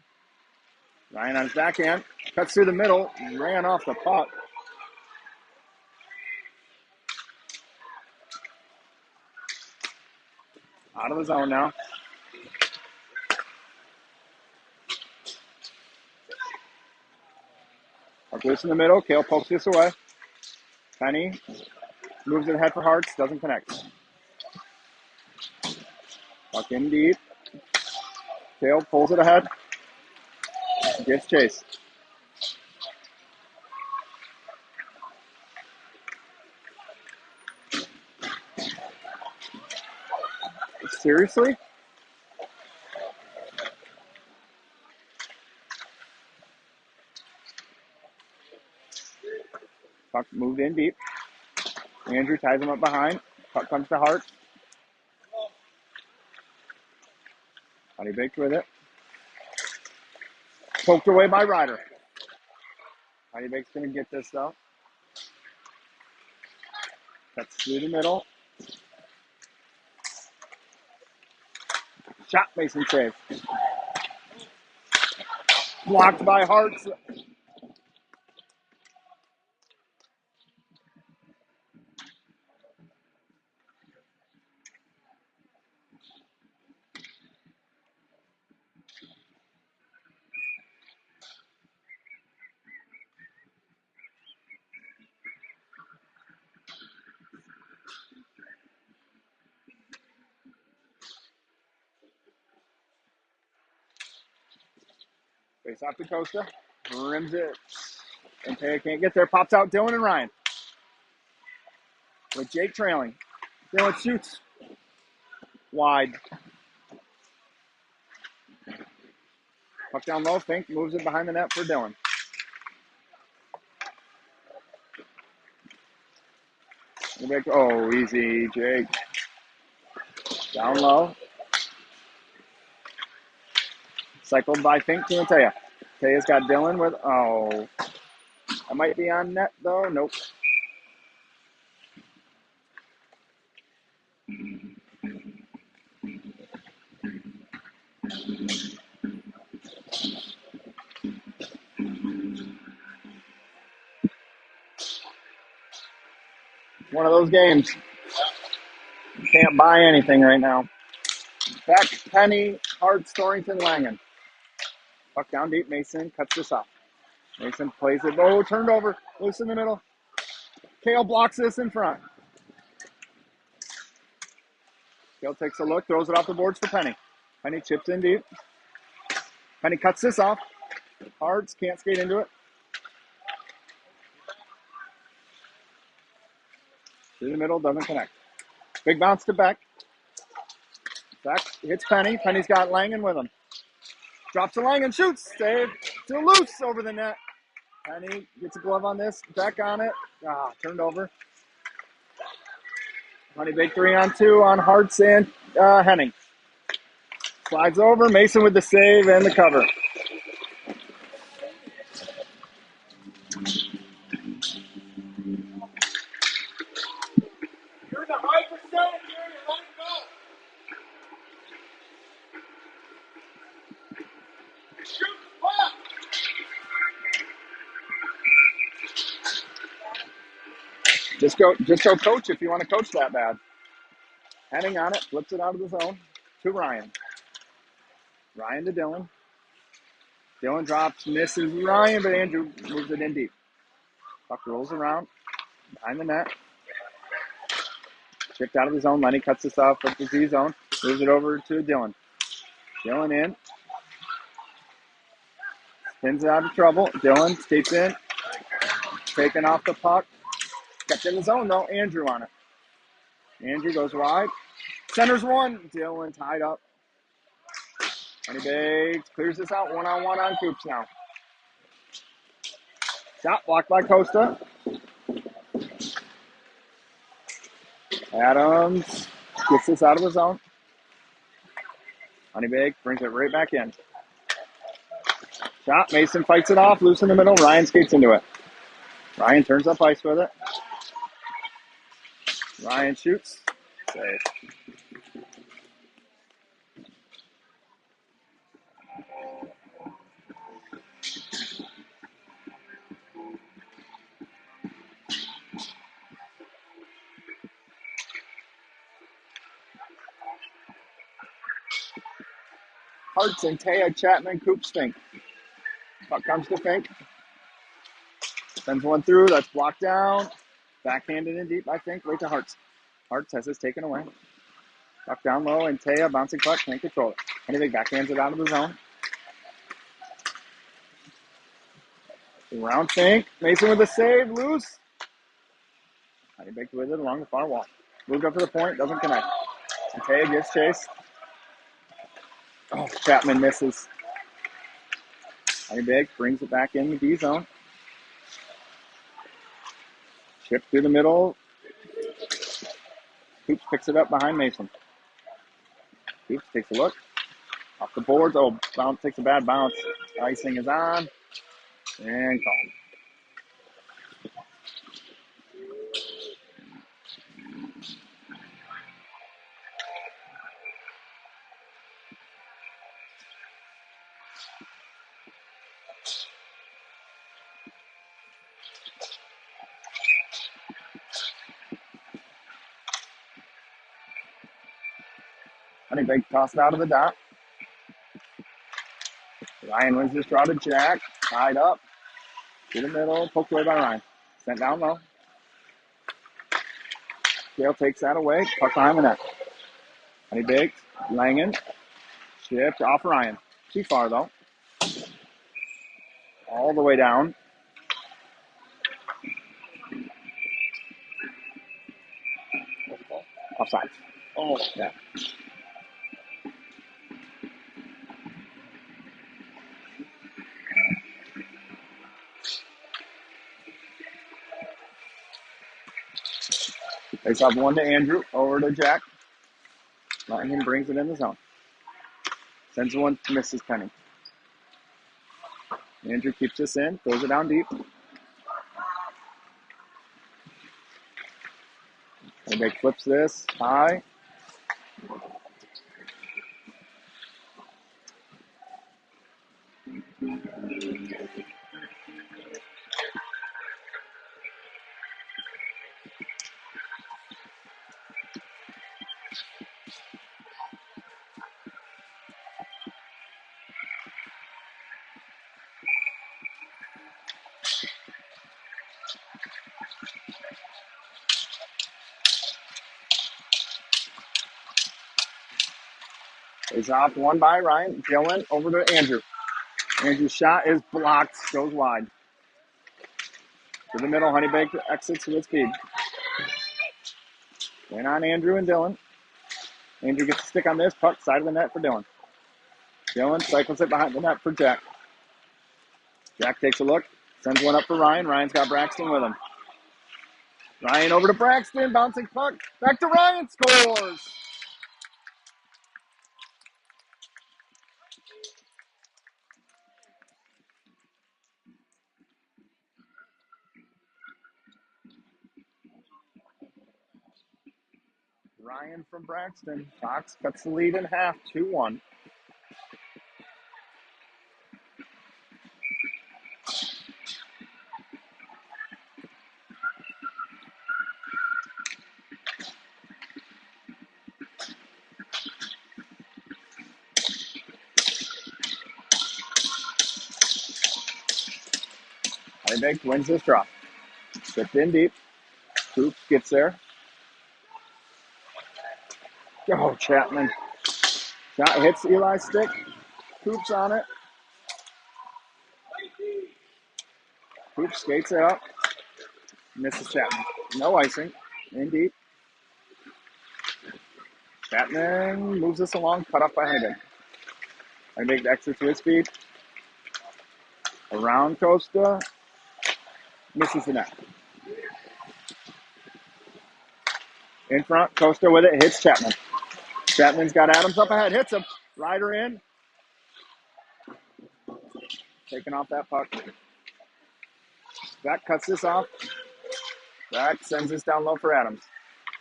Speaker 1: Ryan on his backhand. Cuts through the middle. Ran off the puck. Out of the zone now. Puck loose in the middle. Kale pokes this away. Penny moves it ahead for Hartz. Doesn't connect. Puck in deep. Kale pulls it ahead. Gets chase. Seriously? Puck moved in deep. Andrew ties him up behind. Puck comes to Hart. Honeybaked with it. Poked away by Ryder. Honeybaked's going to get this, though. Cuts through the middle. Shot, Mason save. Blocked by Hart. Face off to Costa. Rims it. And Taya can't get there. Pops out Dylan and Ryan. With Jake trailing. Dylan shoots. Wide. Puck down low. Fink moves it behind the net for Dylan. Oh, easy, Jake. Down low. Cycled by Fink to Matea. Matea's got Dylan with, oh, that might be on net though. Nope. One of those games. You can't buy anything right now. Back, Penny, Hart, Storrington, Langen. Puck down deep. Mason cuts this off. Mason plays it. Oh, turned over. Loose in the middle. Kale blocks this in front. Kale takes a look, throws it off the boards for Penny. Penny chips in deep. Penny cuts this off. Hards can't skate into it. Through the middle, doesn't connect. Big bounce to Beck. Beck hits Penny. Penny's got Langen with him. Drops to Langen, shoots. Save. To loose over the net. Penny gets a glove on this. Beck on it. Turned over. Honeybaked 3-on-2 on Hartz and Henning. Slides over. Mason with the save and the cover.
Speaker 2: You're in the high percentage here. You let it go. Shoot the puck.
Speaker 1: Just go coach if you want to coach that bad. Henning on it, flips it out of the zone to Ryan. Ryan to Dylan. Dylan drops, misses Ryan, but Andrew moves it in deep. Puck rolls around, behind the net. Chipped out of the zone. Lenny cuts this off with the Z zone. Moves it over to Dylan. Dylan in. Spins it out of trouble. Dylan skates in. Taking off the puck. Gets in the zone though. Andrew on it. Andrew goes wide. Centers one. Dylan tied up. Honeybaked clears this out. One-on-one on Coops now. Shot blocked by Costa. Adams gets this out of the zone. Honeybaked brings it right back in. Shot. Mason fights it off. Loose in the middle. Ryan skates into it. Ryan turns up ice with it. Ryan shoots. Save. Hartz and Taya, Chapman, Coops, Fink. Puck comes to Fink. Sends one through. That's blocked down. Backhanded in deep, I think. Right to Hartz. Hartz has this taken away. Puck down low, and Taya bouncing puck. Can't control it. Anything backhands it out of the zone. Around Fink. Mason with a save. Loose. Honeybaked with it along the far wall. Moved up to the point. Doesn't connect. And Taya gets chased. Oh, Chapman misses. Honeybaked brings it back in the D zone. Chip through the middle. Coops picks it up behind Mason. Coops takes a look. Off the boards. Oh, bounce takes a bad bounce. Icing is on. And called. Honeybaked tossed out of the dot. Ryan wins this draw to Jack. Tied up. To the middle. Poked away by Ryan. Sent down low. Gale takes that away. Puck behind the net. Honeybaked. Langen. Shipped off Ryan. Too far though. All the way down. Offside. Oh, yeah. Takes off one to Andrew. Over to Jack. Langen brings it in the zone. Sends one to Mrs. Penny. Andrew keeps this in, throws it down deep. Honeybaked flips this high. Is off one by Ryan. Dylan over to Andrew. Andrew's shot is blocked, goes wide. To the middle, Honeybaked exits with speed. In on Andrew and Dylan. Andrew gets a stick on this, puck, side of the net for Dylan. Dylan cycles it behind the net for Jack. Jack takes a look, sends one up for Ryan. Ryan's got Braxton with him. Ryan over to Braxton, bouncing puck, back to Ryan, scores! Ryan from Braxton. Fox cuts the lead in half, 2-1. Honeybaked wins this draw. Tipped in deep. Hoops gets there. Oh, Chapman. Shot hits Eli's stick. Hoops on it. Hoops skates it up. Misses Chapman. No icing. In deep. Chapman moves this along. Cut off by Honeybaked. Honeybaked exits with speed. Around Costa. Misses the net. In front. Costa with it. Hits Chapman. Chapman's got Adams up ahead. Hits him. Ryder in. Taking off that puck. Zach cuts this off. Zach sends this down low for Adams.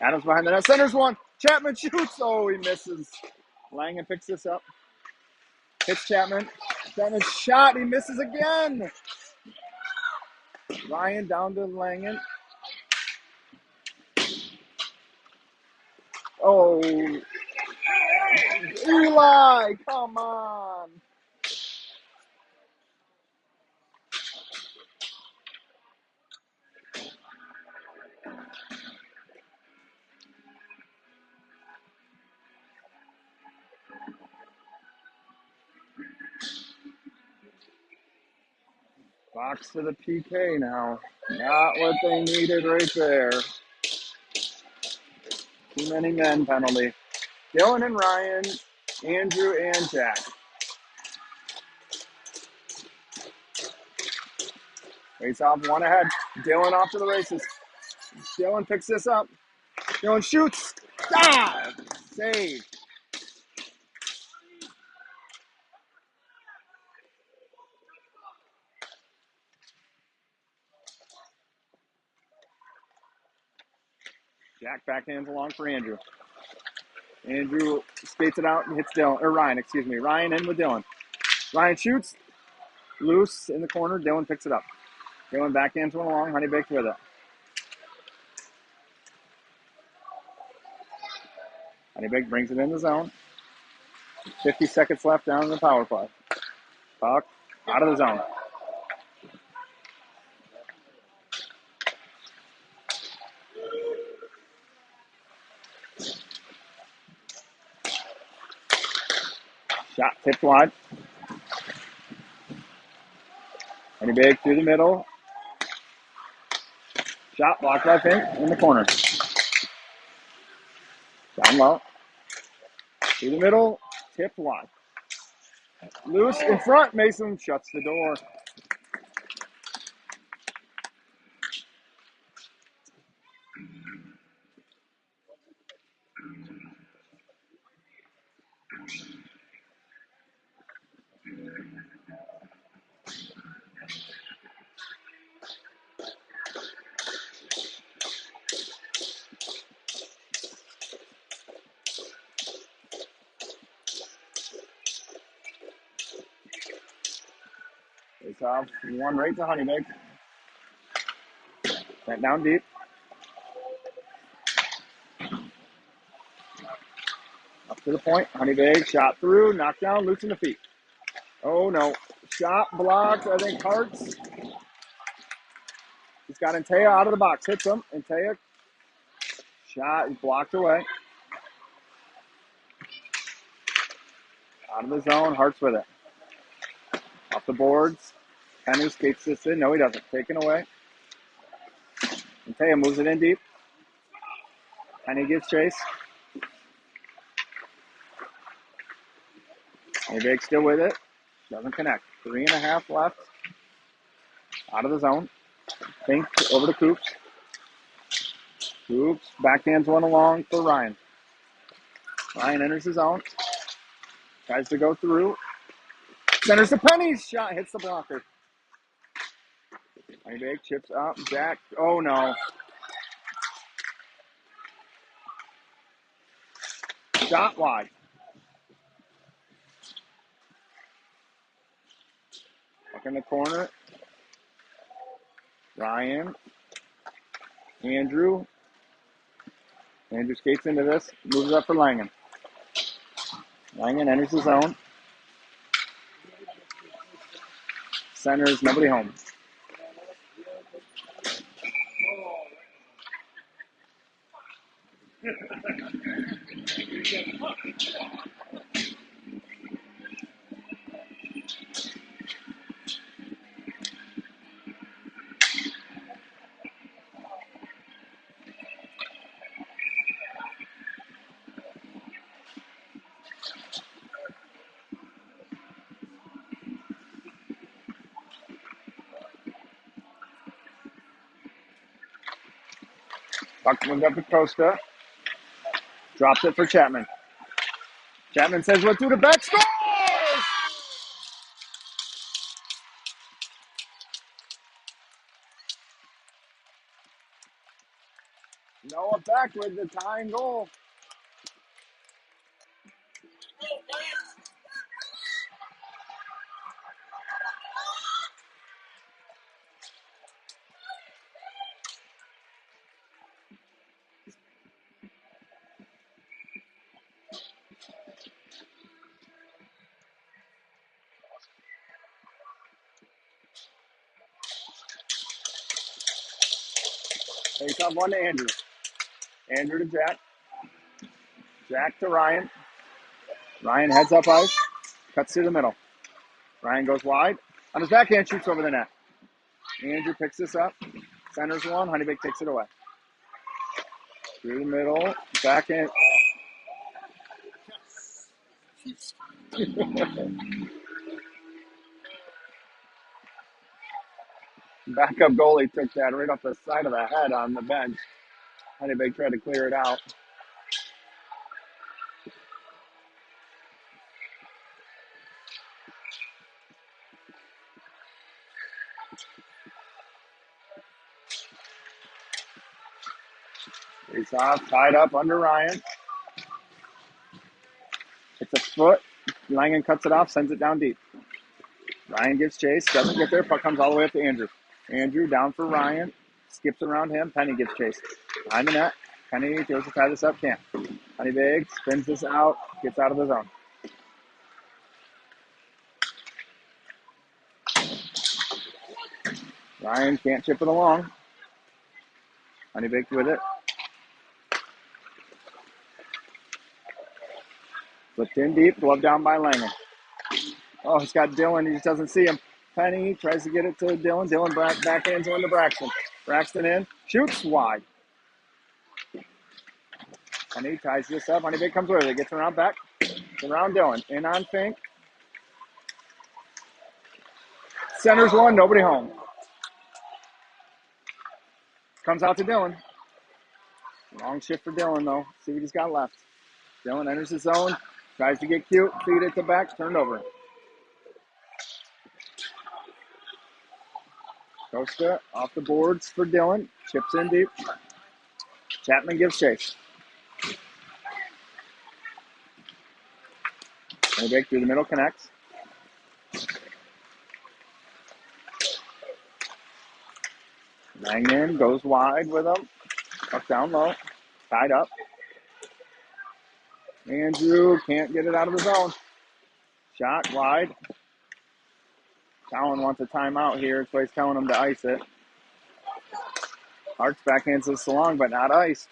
Speaker 1: Adams behind the net. Centers one. Chapman shoots. Oh, he misses. Langen picks this up. Hits Chapman. Chapman's shot. He misses again. Ryan down to Langen. Oh, Eli, come on. Fox to the PK now. Not what they needed right there. Too many men penalty. Dylan and Ryan, Andrew and Jack. Face off, one ahead. Dylan off to the races. Dylan picks this up. Dylan shoots. Ah! Save. Jack backhands along for Andrew. Andrew skates it out and hits Dylan, or Ryan, excuse me. Ryan in with Dylan. Ryan shoots. Loose in the corner. Dylan picks it up. Dylan backhands one along. Honeybaked with it. Honeybaked brings it in the zone. 50 seconds left down in the power play. Puck out of the zone. Shot tipped wide. Honeybaked through the middle. Shot blocked by Fink in the corner. Down low. Through the middle. Tipped wide. Loose in front. Mason shuts the door. It's off one right to Honeybaked. Sent down deep. Up to the point. Honeybaked shot through, knocked down, loosen the feet. Oh no. Shot blocked, I think Hart's. He's got Antea out of the box. Hits him. Antea shot is blocked away. Out of the zone. Hart's with it. Off the boards. Penny skates this in. No, he doesn't. Taken away. Antea moves it in deep. Penny gives chase. Honeybaked still with it. Doesn't connect. 3.5 left. Out of the zone. Fink over to Coops. Coops backhands one along for Ryan. Ryan enters his zone. Tries to go through. Centers the Penny's shot. Hits the blocker. Honeybaked chips up. Jack. Oh no. Shot wide. Up in the corner. Ryan. Andrew. Andrew skates into this. Moves up for Langen. Langen enters the zone. Centers. Nobody home. Puck moved up to Costa. Drops it for Chapman. Chapman says, "Went through the back. Scores!" Noah back with the tying goal. Takes off one to Andrew. Andrew to Jack. Jack to Ryan. Ryan heads up ice. Cuts to the middle. Ryan goes wide. On his backhand, shoots over the net. Andrew picks this up. Centers one. Honeybaked takes it away. Through the middle. Backhand. Backup goalie took that right off the side of the head on the bench. Honeybaked tried to clear it out. Face off, tied up under Ryan. It's a foot. Langen cuts it off, sends it down deep. Ryan gives chase, doesn't get there, puck comes all the way up to Andrew. Andrew down for Ryan, skips around him. Penny gives chase. Behind the net. Penny goes to tie this up, can't. Honeybaked spins this out, gets out of the zone. Ryan can't chip it along. Honeybaked with it. Flipped in deep, glove down by Langen. Oh, he's got Dylan. He just doesn't see him. Penny tries to get it to Dylan. Dylan backhands one to Braxton. Braxton in, shoots wide. Penny ties this up. Honeybaked comes with it. Gets around back. Around Dylan. In on Fink. Centers one. Nobody home. Comes out to Dylan. Long shift for Dylan, though. See what he's got left. Dylan enters the zone. Tries to get cute. Feed it to back. Turned over. Costa off the boards for Dylan. Chips in deep. Chapman gives chase. Honeybaked through the middle, connects. Langman goes wide with him. Tuck down low. Tied up. Andrew can't get it out of the zone. Shot wide. Cowan wants a timeout here, so he's telling him to ice it. Hart's backhands this along, but not iced.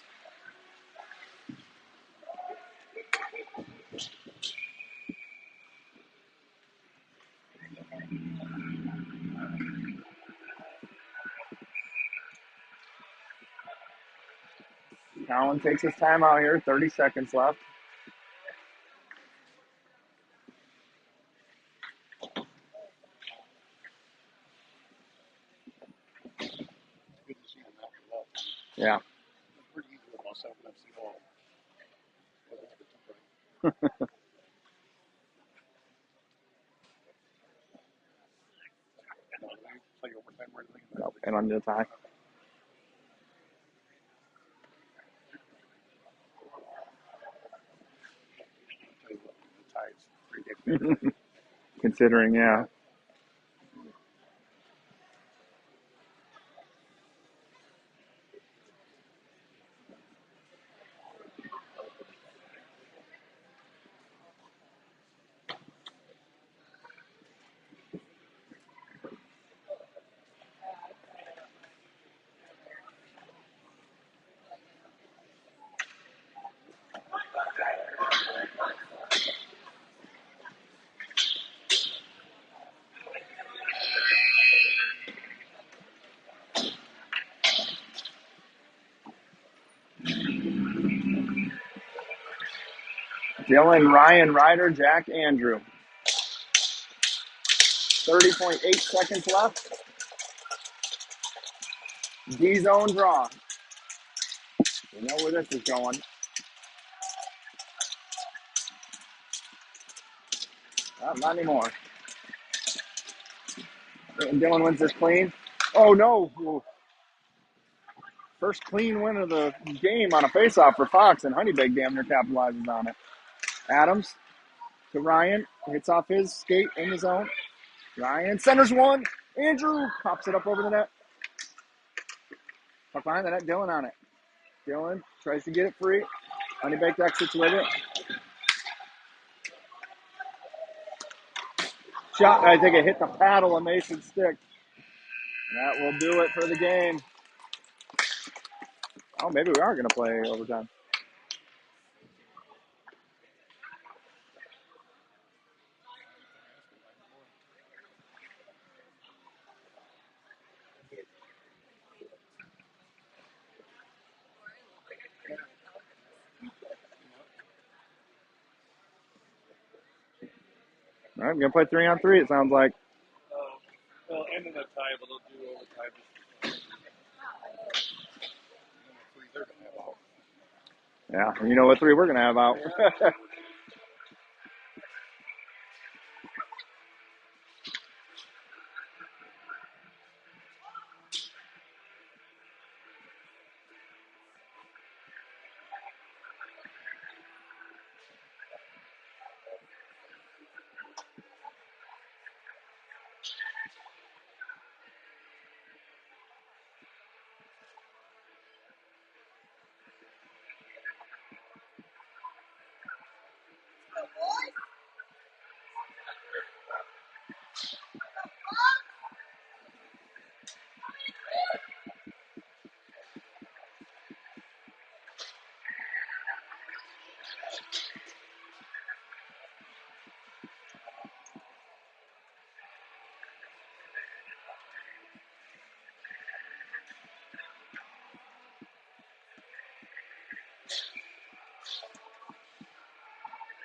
Speaker 1: Cowan takes his timeout here. 30 seconds left. Yeah. Nope. And under the tie. Considering, yeah. Dylan, Ryan, Ryder, Jack, Andrew. 30.8 seconds left. D-zone draw. You know where this is going. Not anymore. And Dylan wins this clean. Oh, no. First clean win of the game on a faceoff for Fox, and Honeybaked damn near capitalizes on it. Adams to Ryan. Hits off his skate in the zone. Ryan centers one. Andrew pops it up over the net. Puck behind the net. Dylan on it. Dylan tries to get it free. Honeybaked exits with it. Shot, I think it hit the paddle of Mason's stick. And that will do it for the game. Oh, maybe we are going to play overtime. All right, we're going to play 3-on-3, it sounds like.
Speaker 2: They'll end in a tie, but they'll do overtime. They're going to have out.
Speaker 1: Yeah, you know what 3 we're going to have out.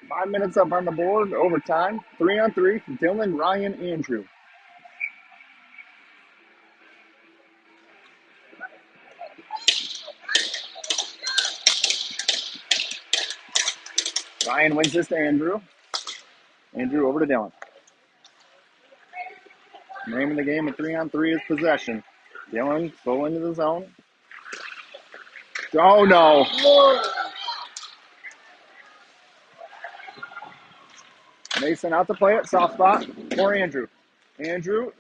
Speaker 1: 5 minutes up on the board, overtime. 3-on-3, Dylan, Ryan, Andrew. Ryan wins this to Andrew. Andrew over to Dylan. Name of the game of 3-on-3 is possession. Dylan, full into the zone. Oh, no. Mason out to play it. Soft spot for Andrew. Andrew.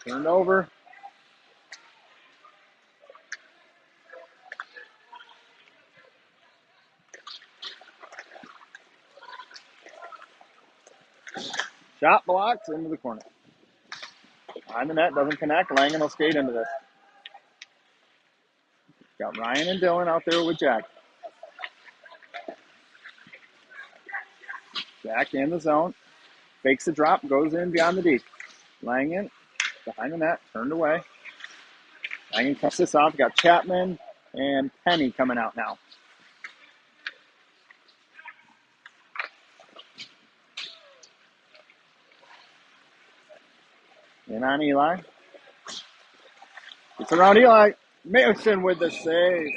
Speaker 1: Turned over. Shot blocked into the corner. Behind the net, doesn't connect. Langen will skate into this. Got Ryan and Dylan out there with Jack. Jack in the zone. Fakes the drop, goes in beyond the D. Langen behind the net, turned away. Langen cuts this off. Got Chapman and Penny coming out now. In on Eli. It's around Eli. Mason with the save.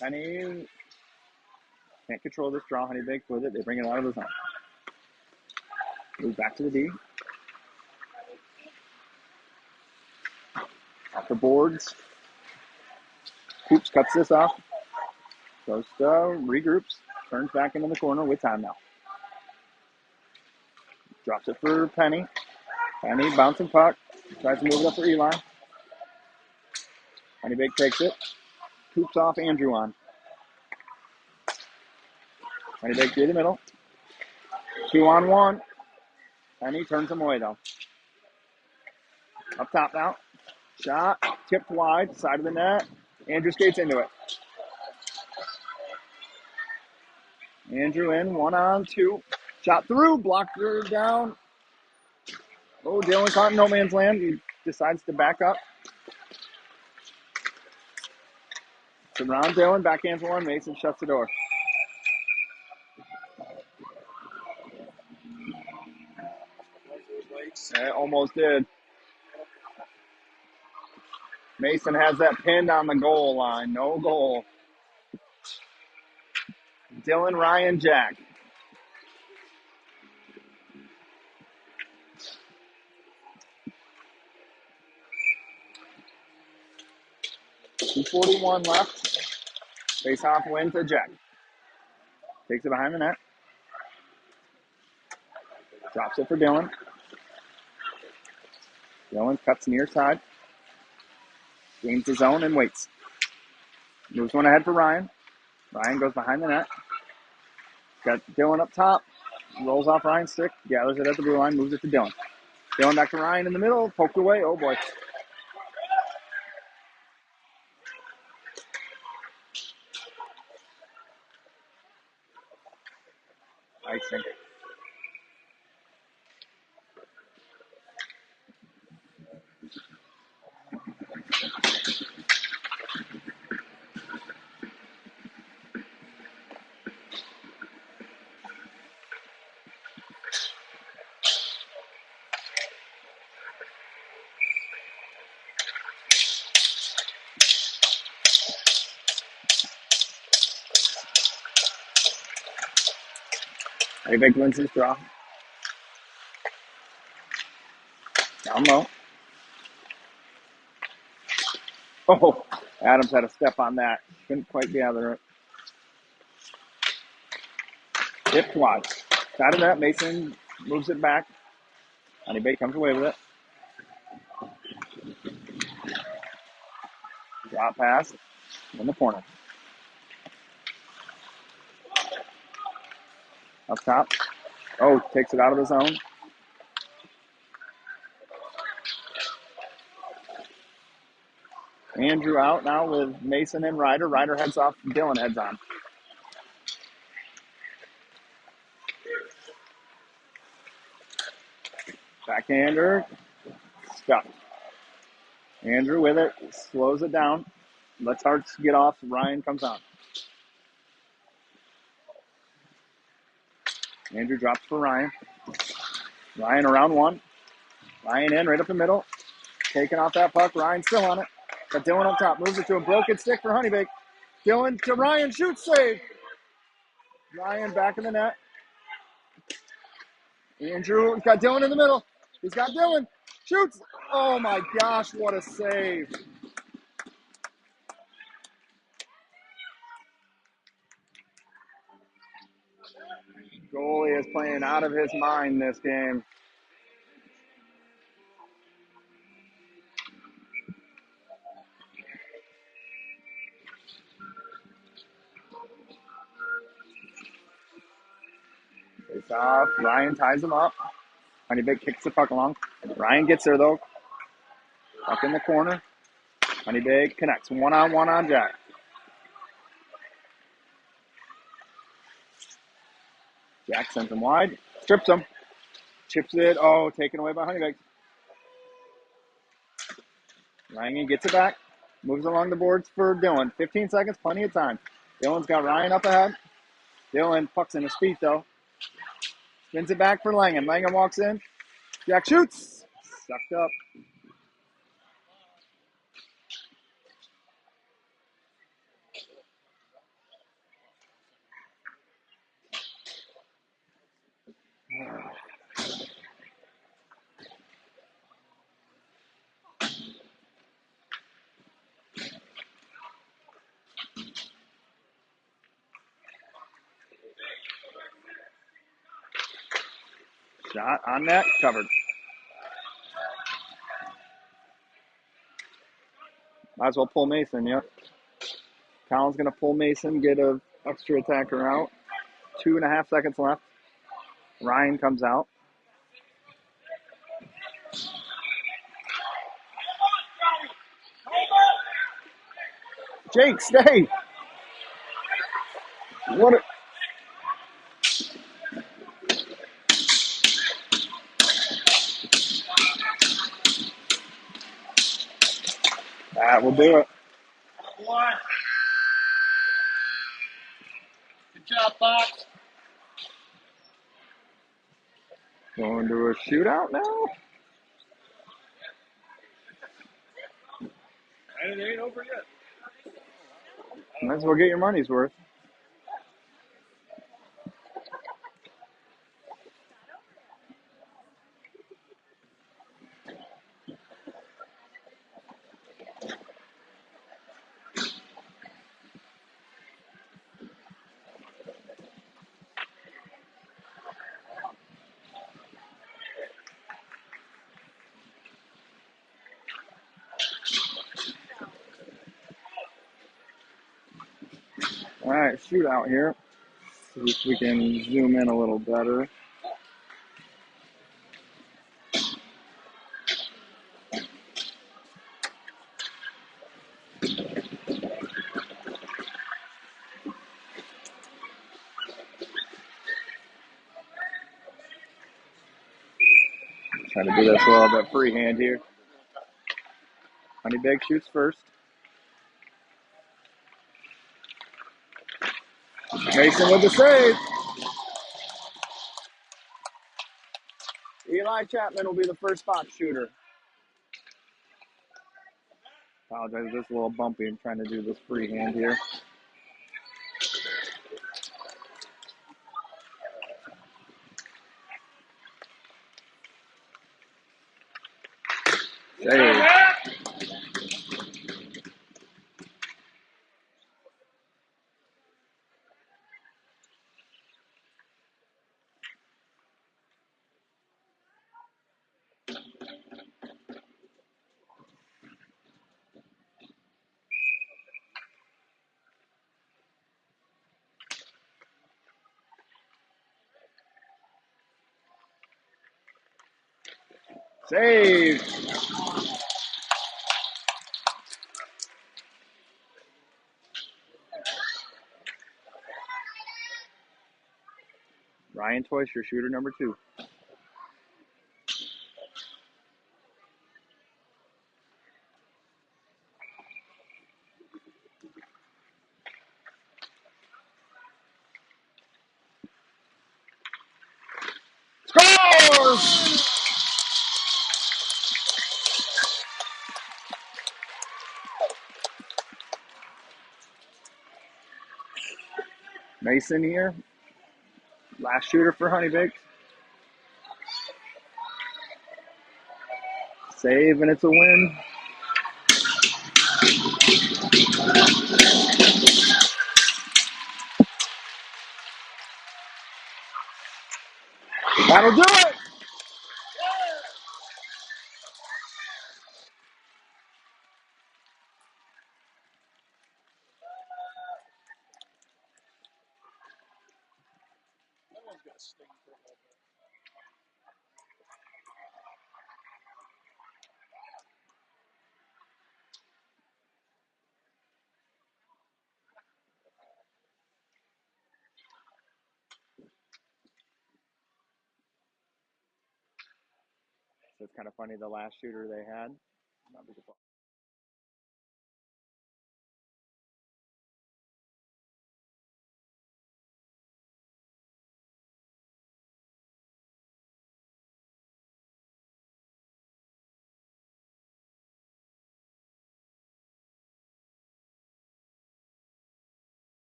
Speaker 1: Penny can't control this draw. Honeybaked with it. They bring it out of the zone. Move back to the D. Off the boards. Hoops cuts this off. Goes to regroups. Turns back into the corner with time now. Drops it for Penny. Penny bouncing puck. Tries to move it up for Eli. Honeybaked takes it. Hoops off Andrew on. Honeybaked through the middle. 2-on-1. Penny turns him away though. Up top now. Shot. Tipped wide. Side of the net. Andrew skates into it. Andrew in. 1-on-2. Shot through. Blocker down. Oh, Dylan caught in no man's land. He decides to back up. It's around Dylan. Backhands one. Mason shuts the door. It almost did. Mason has that pinned on the goal line. No goal. Dylan, Ryan, Jack. .241 left. Face-off win to Jack. Takes it behind the net. Drops it for Dylan. Dylan cuts near side. Gains the zone and waits. Moves one ahead for Ryan. Ryan goes behind the net. Got Dylan up top. Rolls off Ryan's stick. Gathers it at the blue line. Moves it to Dylan. Dylan back to Ryan in the middle. Poked away. Oh, boy. Icing. Honeybaked wins his draw. Down low. Oh, Adams had a step on that. Couldn't quite gather it. Tipped wide. Side of that, Mason moves it back. Honeybaked comes away with it. Drop pass in the corner. Up top. Oh, takes it out of the zone. Andrew out now with Mason and Ryder. Ryder heads off. Dylan heads on. Backhander. Stuck. Andrew with it. Slows it down. Lets Harts get off. Ryan comes on. Andrew drops for Ryan. Ryan around one. Ryan in right up the middle. Taking off that puck. Ryan still on it. Got Dylan up top. Moves it to a broken stick for Honeybaked. Dylan to Ryan. Shoots, save. Ryan back in the net. Andrew, he's got Dylan in the middle. He's got Dylan. Shoots. Oh my gosh, what a save. Goalie is playing out of his mind this game. Face off. Ryan ties him up. Honeybaked kicks the puck along. Ryan gets there though. Puck in the corner. Honeybaked connects. One-on-one on Jack. Jack sends him wide. Strips him. Chips it. Oh, taken away by Honeybaked. Ryan gets it back. Moves along the boards for Dylan. 15 seconds, plenty of time. Dylan's got Ryan up ahead. Dylan pucks in his feet though. Spins it back for Langen. Langen walks in. Jack shoots. Sucked up. Shot on net. Covered. Might as well pull Mason, yep. Colin's going to pull Mason, get an extra attacker out. 2.5 seconds left. Ryan comes out. Jake, stay. What? That will do it.
Speaker 2: One. Good job, Fox.
Speaker 1: Going to a shootout now.
Speaker 2: And it ain't over yet.
Speaker 1: Might as well get your money's worth. All right, shootout here. See if we can zoom in a little better. Try to do this a little bit freehand here. Honeybaked shoots first. Mason with the save. Eli Chapman will be the first box shooter. Apologize, this is a little bumpy. I'm trying to do this freehand here. Save. Save. Ryan Toyce, your shooter number 2. Scores! Mason here. Last shooter for Honeybaked. Save, and it's a win. That'll do it.
Speaker 2: That one's gonna sting for a little bit.
Speaker 1: So it's kind of funny. The last shooter they had.